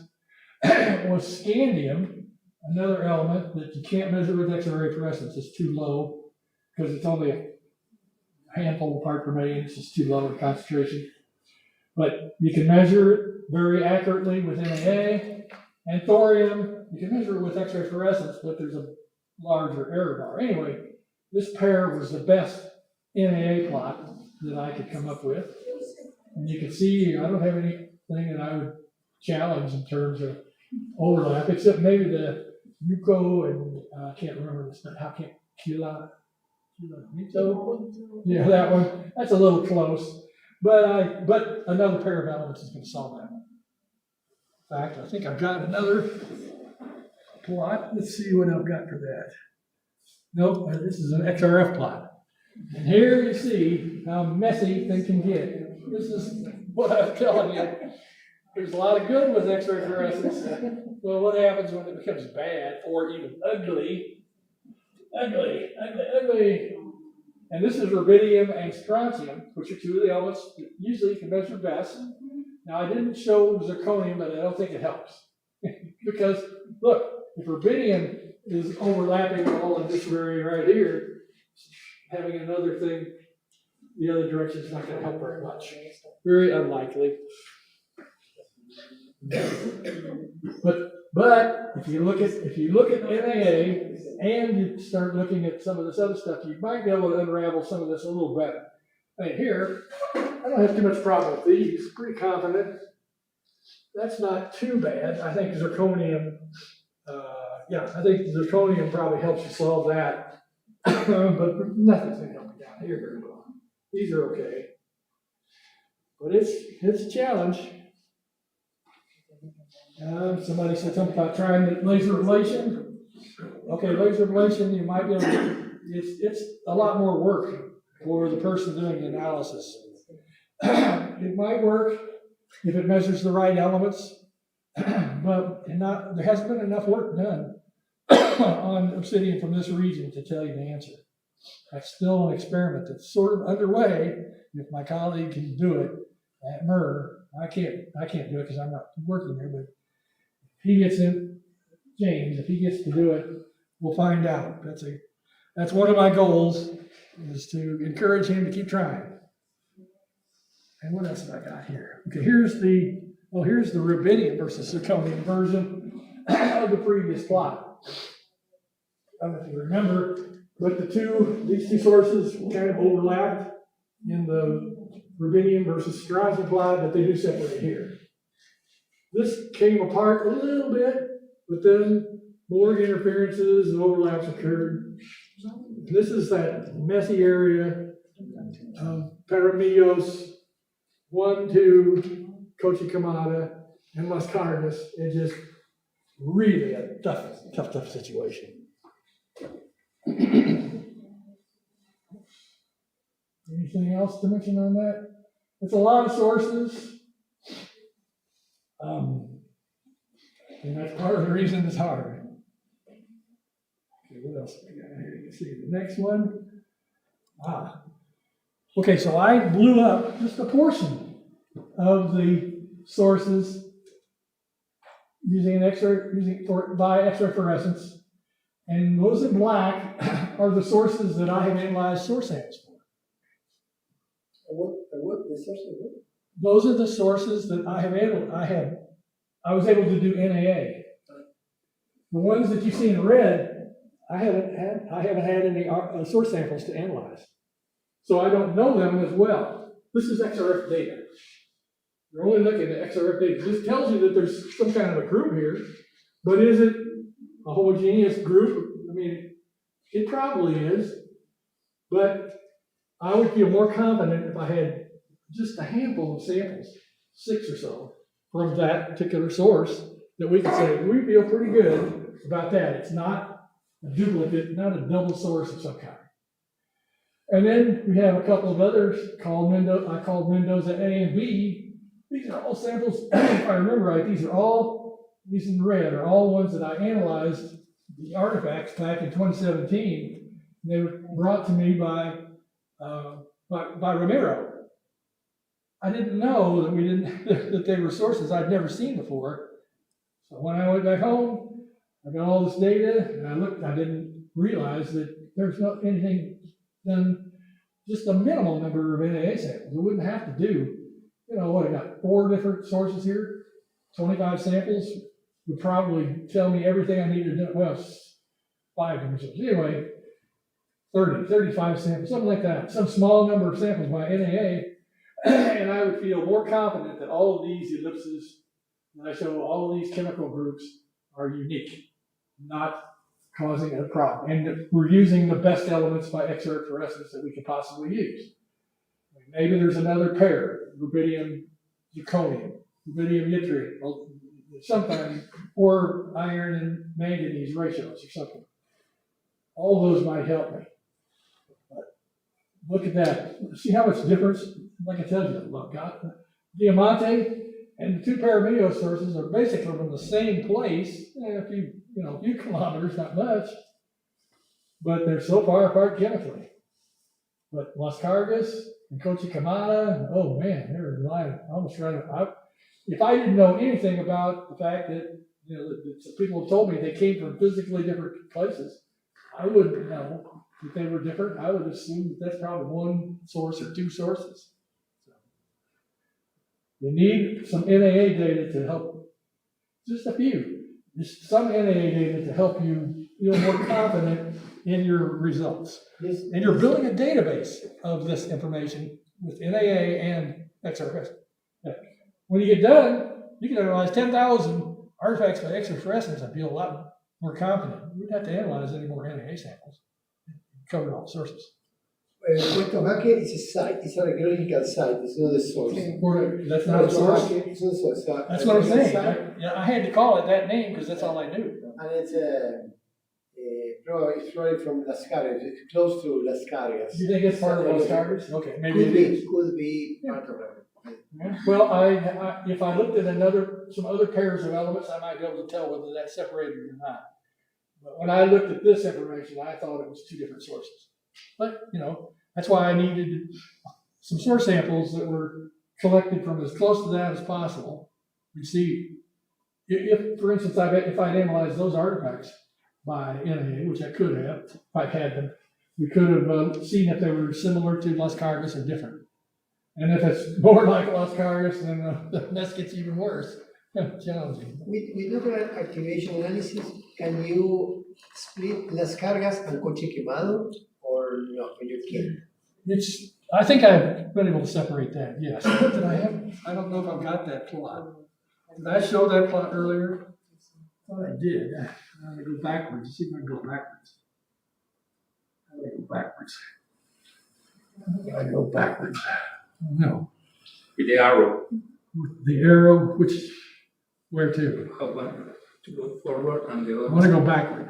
was scandium, another element that you can't measure with X-ray fluorescence. It's too low because it's only a handful of part per million. It's just too low in concentration. But you can measure it very accurately with NAA. And thorium, you can measure it with X-ray fluorescence, but there's a larger error bar. Anyway, this pair was the best NAA plot that I could come up with. And you can see, I don't have anything that I would challenge in terms of overlap, except maybe the Yuko and I can't remember this, but how can Kila? Yeah, that one. That's a little close, but another pair of elements is going to solve that one. In fact, I think I've got another plot. Let's see what I've got for that. Nope, this is an XRF plot. And here you see how messy things can get. This is what I'm telling you. There's a lot of good with X-ray fluorescence. Well, what happens when it becomes bad or even ugly? Ugly. And this is rubidium and strontium, which are two of the elements that usually you can measure best. Now, I didn't show zirconium, but I don't think it helps. Because, look, if rubidium is overlapping all in this area right here, having another thing the other direction is not going to help very much. Very unlikely. But if you look at NAA and you start looking at some of this other stuff, you might be able to unravel some of this a little better. I mean, here, I don't have too much problem with these. Pretty confident. That's not too bad. I think zirconium, I think zirconium probably helps you solve that. But nothing's going to help me down here very well. These are okay. But it's a challenge. Somebody said something about trying laser ablation. Okay, laser ablation, you might be able to, it's a lot more work for the person doing the analysis. It might work if it measures the right elements, but there hasn't been enough work done on obsidian from this region to tell you the answer. That's still an experiment that's sort of underway. If my colleague can do it at MER, I can't do it because I'm not working there, but if he gets in, James, if he gets to do it, we'll find out. That's one of my goals, is to encourage him to keep trying. And what else have I got here? Okay, here's the rubidium versus zirconium version of the previous plot. I don't know if you remember, but these two sources kind of overlapped in the rubidium versus strontium plot, but they do separate here. This came apart a little bit, but then more interferences and overlaps occurred. This is that messy area of Paramillos, 1, 2, Cochikamata, and Las Carnes. It's just really a tough situation. Anything else to mention on that? It's a lot of sources. And that's part of the reason it's hard. Okay, what else have we got here? You can see the next one. Okay, so I blew up just a portion of the sources by X-ray fluorescence. And those in black are the sources that I have analyzed source samples for. What the source of what? Those are the sources that I have analyzed. I was able to do NAA. The ones that you see in red, I haven't had any source samples to analyze. So I don't know them as well. This is XRF data. You're only looking at XRF data. This tells you that there's some kind of a group here, but is it a homogeneous group? I mean, it probably is, but I would feel more confident if I had just a handful of samples, 6 or so, from that particular source, that we could say, we feel pretty good about that. It's not a duplicate, not a double source of some kind. And then we have a couple of others I called Mendoza A and B. These are all samples, if I remember right, these in red are all ones that I analyzed the artifacts back in 2017. They were brought to me by Romero. I didn't know that they were sources I'd never seen before. So when I went back home, I got all this data, and I didn't realize that there's not anything done, just a minimal number of NAA samples. We wouldn't have to do, I got 4 different sources here, 25 samples would probably tell me everything I needed to know. Well, 5 different sources. Anyway, 35 samples, something like that, some small number of samples by NAA, and I would feel more confident that all of these ellipses, when I show all of these chemical groups, are unique, not causing a problem. And that we're using the best elements by X-ray fluorescence that we could possibly use. Maybe there's another pair, rubidium zirconium, rubidium yttrium, or something, or iron and manganese ratios or something. All those might help me. But look at that. See how much difference? Like I tell you, look, Diamante and the two parameo sources are basically from the same place, a few kilometers, not much, but they're so far apart chemically. But Las Cargas and Cochicamada, oh man, they're lying almost right up. If I didn't know anything about the fact that, that people have told me they came from physically different places, I wouldn't know that they were different. I would assume that that's probably one source or two sources. So, you need some NAA data to help, just a few, just some NAA data to help you feel more confident in your results. And you're building a database of this information with NAA and X-ray. When you get done, you can analyze 10,000 artifacts by X-ray fluorescence and feel a lot more confident. You wouldn't have to analyze any more NAA samples. Cover all the sources. Puerto Jaque is a site, it's an archaeological site, it's not a source. That's not a source? It's not a source. That's what I'm saying. I had to call it that name because that's all I knew. And it's probably from Las Cargas, it's close to Las Cargas. You think it's part of Las Cargas? Okay, maybe it is. Could be part of it. Yeah. Well, if I looked at some other pairs of elements, I might be able to tell whether that's separated or not. But when I looked at this information, I thought it was two different sources. But, that's why I needed some source samples that were collected from as close to that as possible. You see, if for instance, if I'd analyzed those artifacts by NAA, which I could have, if I had them, we could have seen if they were similar to Las Cargas or different. And if it's more like Las Cargas, then the mess gets even worse. Challenging. With nuclear activation analysis, can you split Las Cargas and Coche Quemado, or no, or you can't? I think I've been able to separate that, yes. What did I have? I don't know if I've got that plot. Did I show that plot earlier? I thought I did. I'm going to go backwards. See if I can go backwards. How do I go backwards? How do I go backwards? No. With the arrow. With the arrow, where to? One to go forward and the other. I want to go backward.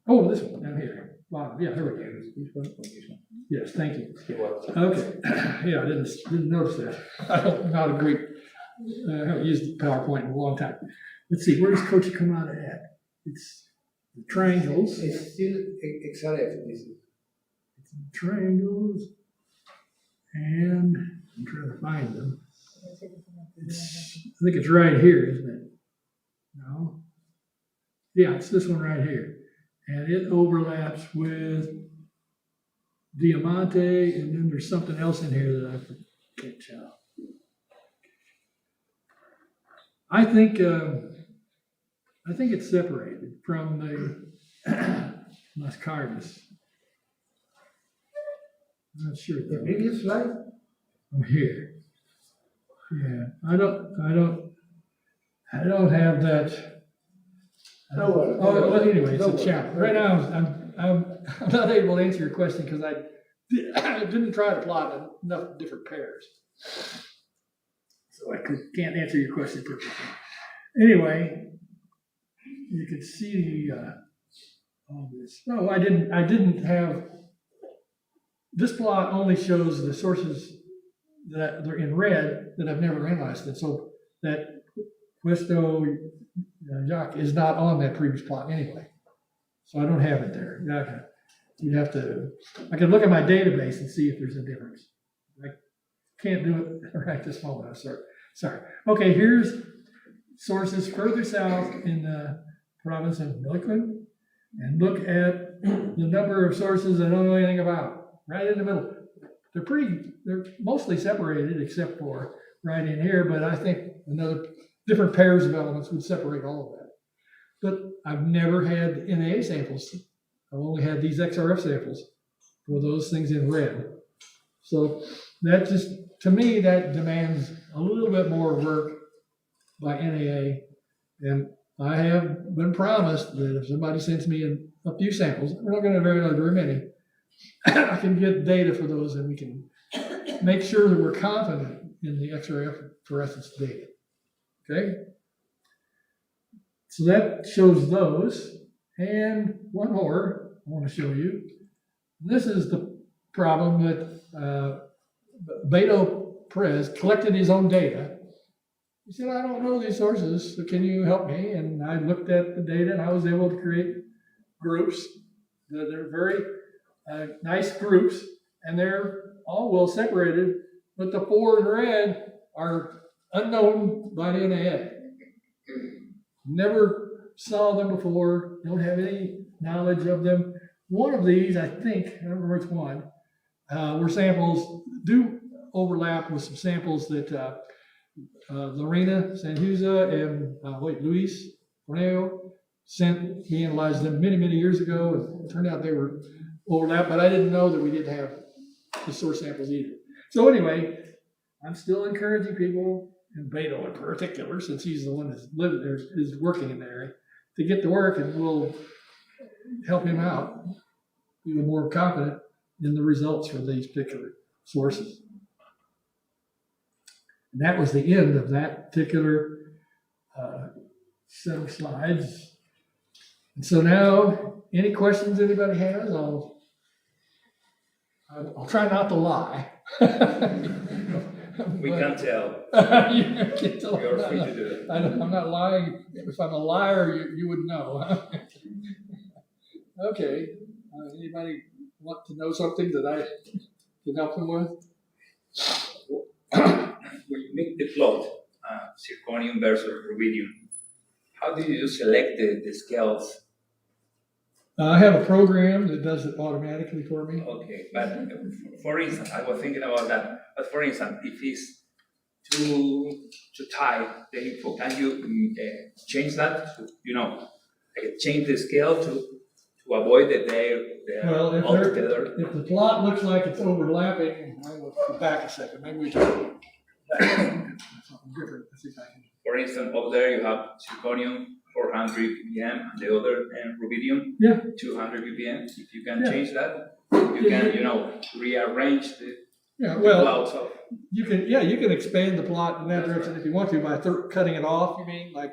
Oh, this one down here. Wow, yeah, here we go. Yes, thank you. Okay. Yeah, I didn't notice that. I don't know how to great. I haven't used PowerPoint in a long time. Let's see, where's Coach Kamada at? It's the triangles. It's still XRF. It's triangles. And I'm trying to find them. I think it's right here, isn't it? No? Yeah, it's this one right here. And it overlaps with Diamante, and then there's something else in here that I can't tell. I think it's separated from the Las Cargas. I'm not sure. The previous slide? I'm here. Yeah, I don't have that. Well, anyway, it's a challenge. Right now, I'm not able to answer your question because I didn't try to plot enough different pairs. So I can't answer your question perfectly. Anyway, you can see all this. No, I didn't have. This plot only shows the sources that they're in red that I've never analyzed, and so that Puesto Jacques is not on that previous plot anyway. So I don't have it there. I can look at my database and see if there's a difference. I can't do it right this moment, I'm sorry. Okay, here's sources further south in the province of Milquin, and look at the number of sources I don't know anything about. Right in the middle. They're mostly separated except for right in here, but I think different pairs of elements would separate all of that. But I've never had NAA samples I've only had these XRF samples for those things in red. So that just, to me, that demands a little bit more work by NAA. And I have been promised that if somebody sends me a few samples, we're not going to have very many, I can get data for those and we can make sure that we're confident in the X-ray fluorescence data. Okay? So that shows those. And one more I want to show you. This is the problem that Beto Perez collected his own data. He said, I don't know these sources, so can you help me? And I looked at the data and I was able to create groups. They're very nice groups, and they're all well separated, but the 4 in red are unknown by the NAA. Never saw them before, don't have any knowledge of them. One of these, I think, I don't remember which one, were samples, do overlap with some samples that Lorena Sanhuza and Luis Corneo sent. He analyzed them many, many years ago, and it turned out they were overlap, but I didn't know that we didn't have the source samples either. So anyway, I'm still encouraging people, and Beto in particular, since he's the one that's living there, is working in there, to get to work, and we'll help him out, even more confident in the results from these particular sources. And that was the end of that particular set of slides. And so now, any questions anybody has, I'll try not to lie. We can't tell. You can tell. You're free to do it. I'm not lying. If I'm a liar, you would know. Okay. Anybody want to know something that I can help them with? When you make the plot, zirconium versus rubidium, how do you select the scales? I have a program that does it automatically for me. Okay, but for instance, I was thinking about that. But for instance, if it's too tight, the info, can you change that? Change the scale to avoid that they're Well, all together. if the plot looks like it's overlapping, I will go back a second. Maybe we can something different. Let's see if I can. For instance, over there you have zirconium 400 ppm, and the other rubidium 200 ppm. If you can change that, you can rearrange the clouds of. You can expand the plot in that direction if you want to by cutting it off. You mean like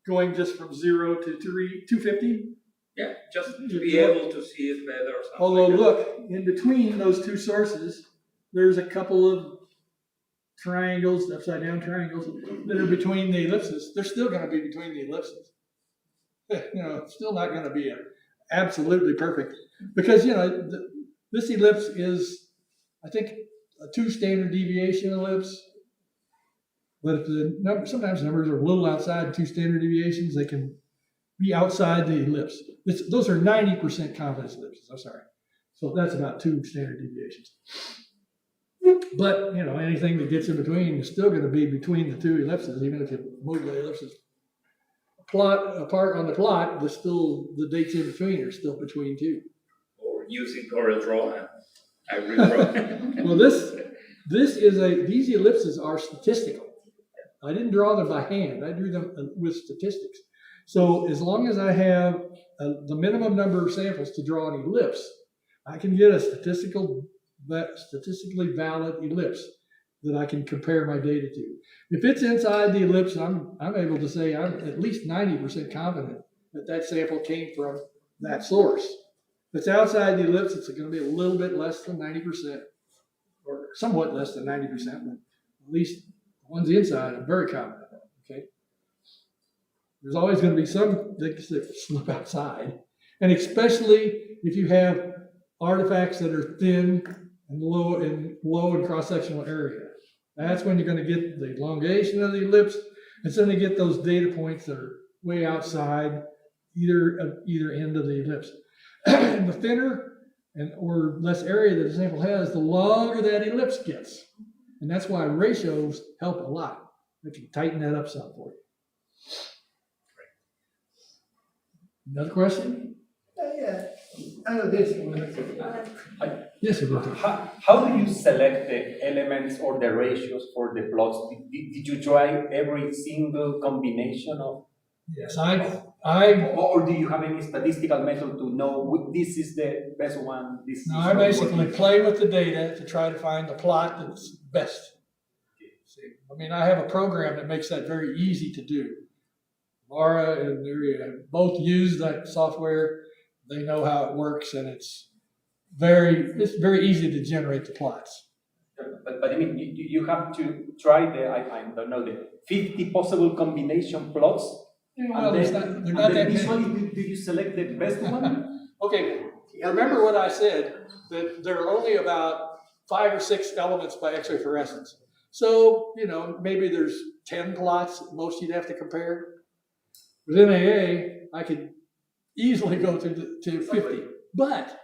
going just from 0 to 250? Yeah, just to be able to see it better or something. Although look, in between those two sources, there's a couple of triangles, upside down triangles, that are between the ellipses. They're still going to be between the ellipses. It's still not going to be absolutely perfect, because this ellipse is, I think, a 2 standard deviation ellipse. But if the sometimes numbers are a little outside 2 standard deviations, they can be outside the ellipse. Those are 90% confidence ellipses. I'm sorry. So that's about 2 standard deviations. But anything that gets in between is still going to be between the 2 ellipses, even if you move the ellipses plot apart on the plot. The dates in between are still between 2. Or using Corel Draw and I redraw. Well, these ellipses are statistical. I didn't draw them by hand. I drew them with statistics. So as long as I have the minimum number of samples to draw an ellipse, I can get a statistically valid ellipse that I can compare my data to. If it's inside the ellipse, I'm able to say I'm at least 90% confident that sample came from that source. If it's outside the ellipse, it's going to be a little bit less than 90%, or somewhat less than 90%, but at least the ones inside, I'm very confident. Okay. There's always going to be some things that slip outside, and especially if you have artifacts that are thin and low in cross-sectional area. That's when you're going to get the elongation of the ellipse, and suddenly get those data points that are way outside either end of the ellipse. And the thinner or less area that the sample has, the longer that ellipse gets. And that's why ratios help a lot. They can tighten that up some for you. Another question? Yeah. Oh, this. Yes, Roberto. How do you select the elements or the ratios for the plots? Did you try every single combination of? Yes, Or do you have any statistical method to know this is the best one? No, I basically play with the data to try to find the plot that's best. See, I mean, I have a program that makes that very easy to do. Laura and Maria both use that software. They know how it works, and it's very easy to generate the plots. But I mean, you have to try I don't know, the 50 possible combination plots. Well, and they're then not that visually, many. do you select the best one? Okay, remember what I said, that there are only about 5 or 6 elements by X-ray fluorescence. So, maybe there's 10 plots at most you'd have to compare. With NAA, I could easily go to 50. But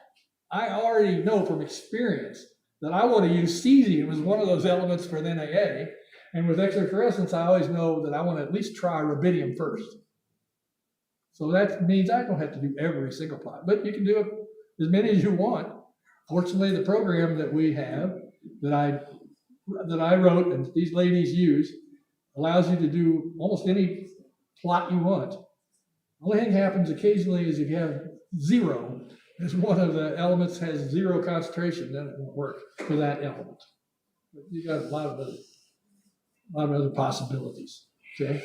I already know from experience that I want to use cesium as one of those elements for the NAA. And with X-ray fluorescence, I always know that I want to at least try rubidium first. So that means I don't have to do every single plot, but you can do as many as you want. Fortunately, the program that we have, that I wrote and these ladies use, allows you to do almost any plot you want. The only thing happens occasionally is if you have 0, as one of the elements has 0 concentration, then it won't work for that element. But you got a lot of other possibilities. Okay,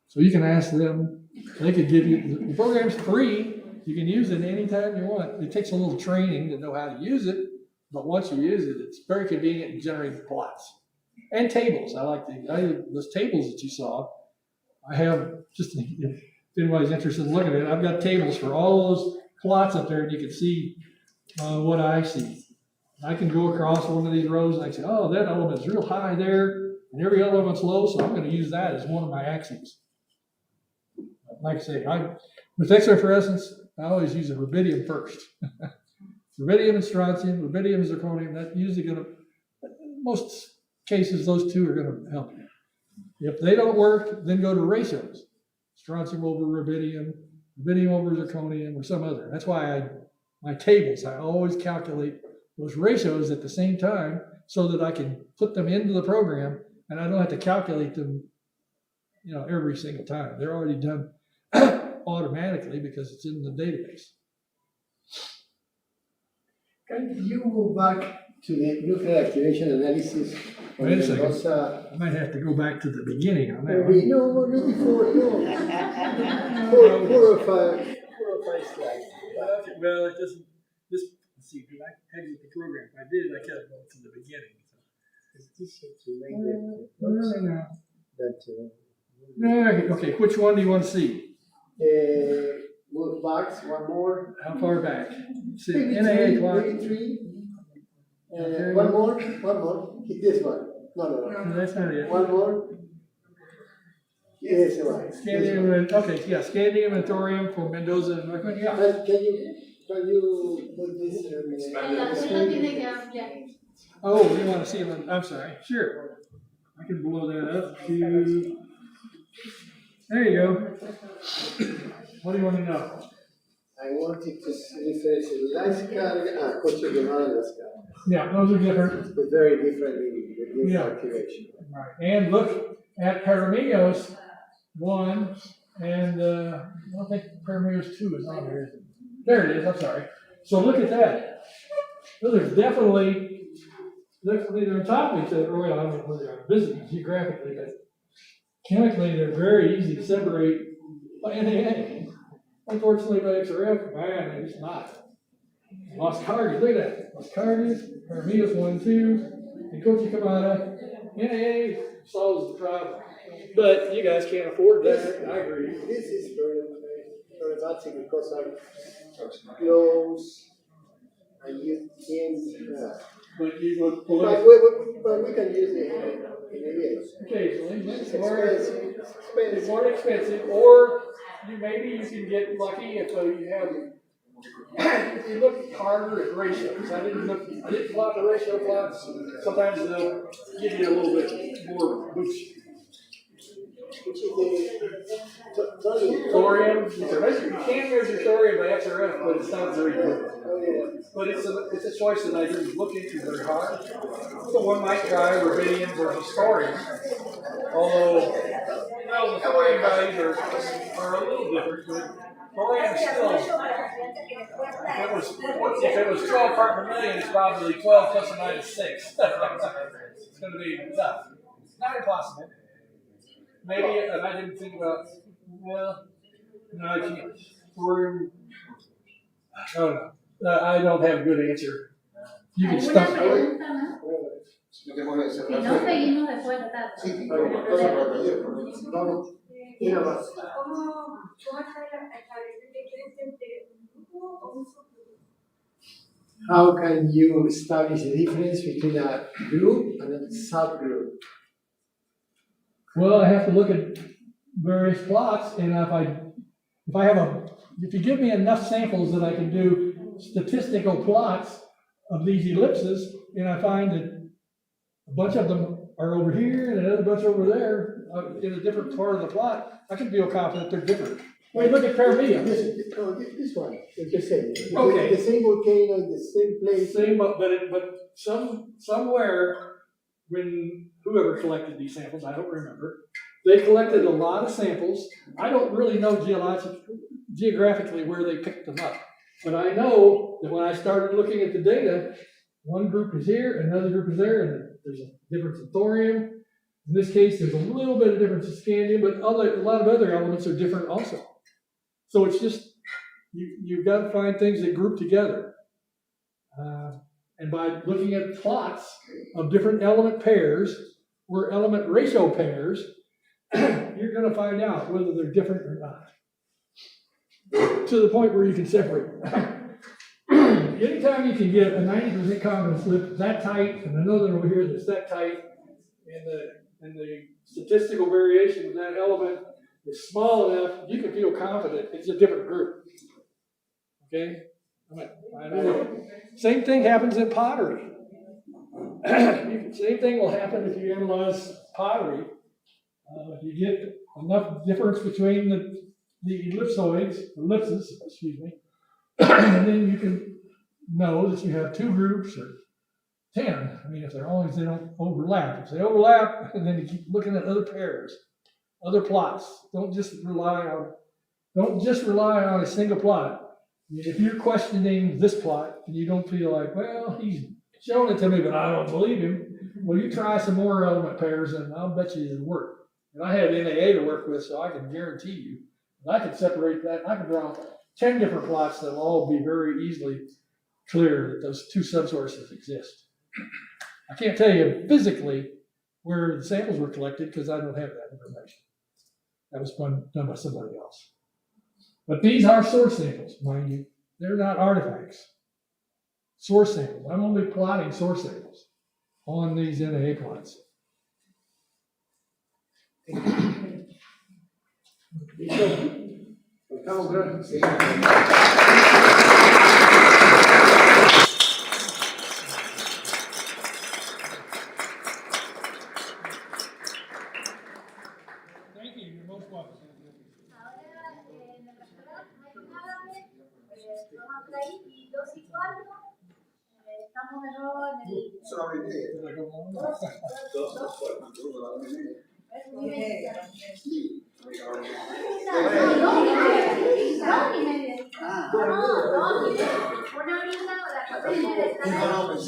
so you can ask them. They could give you the program's free. You can use it anytime you want. It takes a little training to know how to use it, but once you use it, it's very convenient in generating plots and tables. I like those tables that you saw. I have just if anybody's interested in looking at it, I've got tables for all those plots up there, and you can see what I see. I can go across one of these rows and I say, oh, that element's real high there, and every other element's low, so I'm going to use that as one of my axes. Like I say, with X-ray fluorescence, I always use a rubidium first. Rubidium and strontium, rubidium and zirconium, that's usually going to, most cases, those two are going to help you. If they don't work, then go to ratios. Strontium over rubidium, rubidium over zirconium, or some other. That's why my tables, I always calculate those ratios at the same time so that I can put them into the program and I don't have to calculate them, every single time. They're already done automatically because it's in the database. Can you move back to the nuclear activation analysis? Wait a second. I might have to go back to the beginning on that one. No, not before, no. Four or five slides. Well, it doesn't. Let's see. Did I exit the program? If I did, I kept going to the beginning. It's easier to make No. Okay, which one do you want to see? Move back one more. How far back? See, Maybe NAA clock. maybe 3. One more. Hit this one. No. That's not it. One more. Yes, right. Scandium and scandium and thorium for Mendoza and Northwood. Yeah. And can you put this Oh, you want to see them? I'm sorry. Sure. I can blow that up. There you go. What do you want to know? I wanted to refer to Glascock, coche de Glascock. Yeah, those are different. But very differently with Yeah. activation. Right. And look at Paramios 1, and I don't think Paramios 2 is on there. There it is. I'm sorry. So look at that. Those are definitely they're on top of each other. Well, I don't know whether they're visible geographically, but chemically they're very easy to separate by NAA. Unfortunately, by XRF, man, they're just not. Glascock, look at that. Glascock, Paramios 1, 2, and Cochabamba. NAA solves the problem. But you guys can't afford that. I agree. This is problematic because I'm close and you can't. But you would But we can use it in a year. occasionally. It's It's more expensive, or maybe you can get lucky if you have. If you look at Carter at ratios, I didn't plot the ratio plots. Sometimes they'll give you a little bit more boost. Thorium, you can measure thorium by XRF, but it's not very good. But it's a choice that I didn't look into very hard. So one might try rubidium versus thorium. Although, well, the thorium values are a little different, but thorium still, if it was 12 part per million, it's probably 12 plus or minus 6. It's going to be tough. Not impossible. Maybe, and I didn't think about, well, no, I can't. Thorium, I don't know. I don't have a good answer. You can ¿Alguna stop. pregunta más? Si no, seguimos después de la tarde. Una más. ¿Cómo establecer diferencia entre un grupo o un subgrupo? How can you establish a difference between a group and a subgroup? Well, I have to look at various plots, and if you give me enough samples that I can do statistical plots of these ellipses, and I find that a bunch of them are over here and another bunch over there in a different part of the plot, I can feel confident they're different. Wait, look at Paramia. This one, the same. Okay. The same volcano in the same place. Same, but somewhere when whoever collected these samples, I don't remember, they collected a lot of samples. I don't really know geographically where they picked them up, but I know that when I started looking at the data, one group is here, another group is there, and there's a difference in thorium. In this case, there's a little bit of difference in scandium, but a lot of other elements are different also. So it's just, you've got to find things that group together. And by looking at plots of different element pairs or element ratio pairs, you're going to find out whether they're different or not. To the point where you can separate. Anytime you can get a 90% confidence slip that tight and another over here that's that tight, and the statistical variation of that element is small enough, you can feel confident it's a different group. Okay? I know. Same thing happens in pottery. Same thing will happen if you analyze pottery. You get enough difference between the ellipses, and then you can know that you have two groups or 10. I mean, if they don't overlap. If they overlap, and then you keep looking at other pairs, other plots. Don't just rely on a single plot. If you're questioning this plot and you don't feel like, well, he's showing it to me, but I don't believe him, well, you try some more element pairs and I'll bet you it'll work. And I have NAA to work with, so I can guarantee you that I can separate that. I can draw 10 different plots that will all be very easily clear that those two subsources exist. I can't tell you physically where the samples were collected because I don't have that information. That was done by somebody else. But these are source samples, mind you. They're not artifacts. Source samples. I'm only plotting source samples on these NAA plots. Estamos bien. Thank you. You're most welcome. Estamos de nuevo en el... Una horita con la cocina de esta después vamos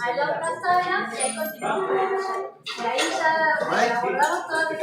a la otra sala y ahí continuamos. Y ahí ya abordamos todo el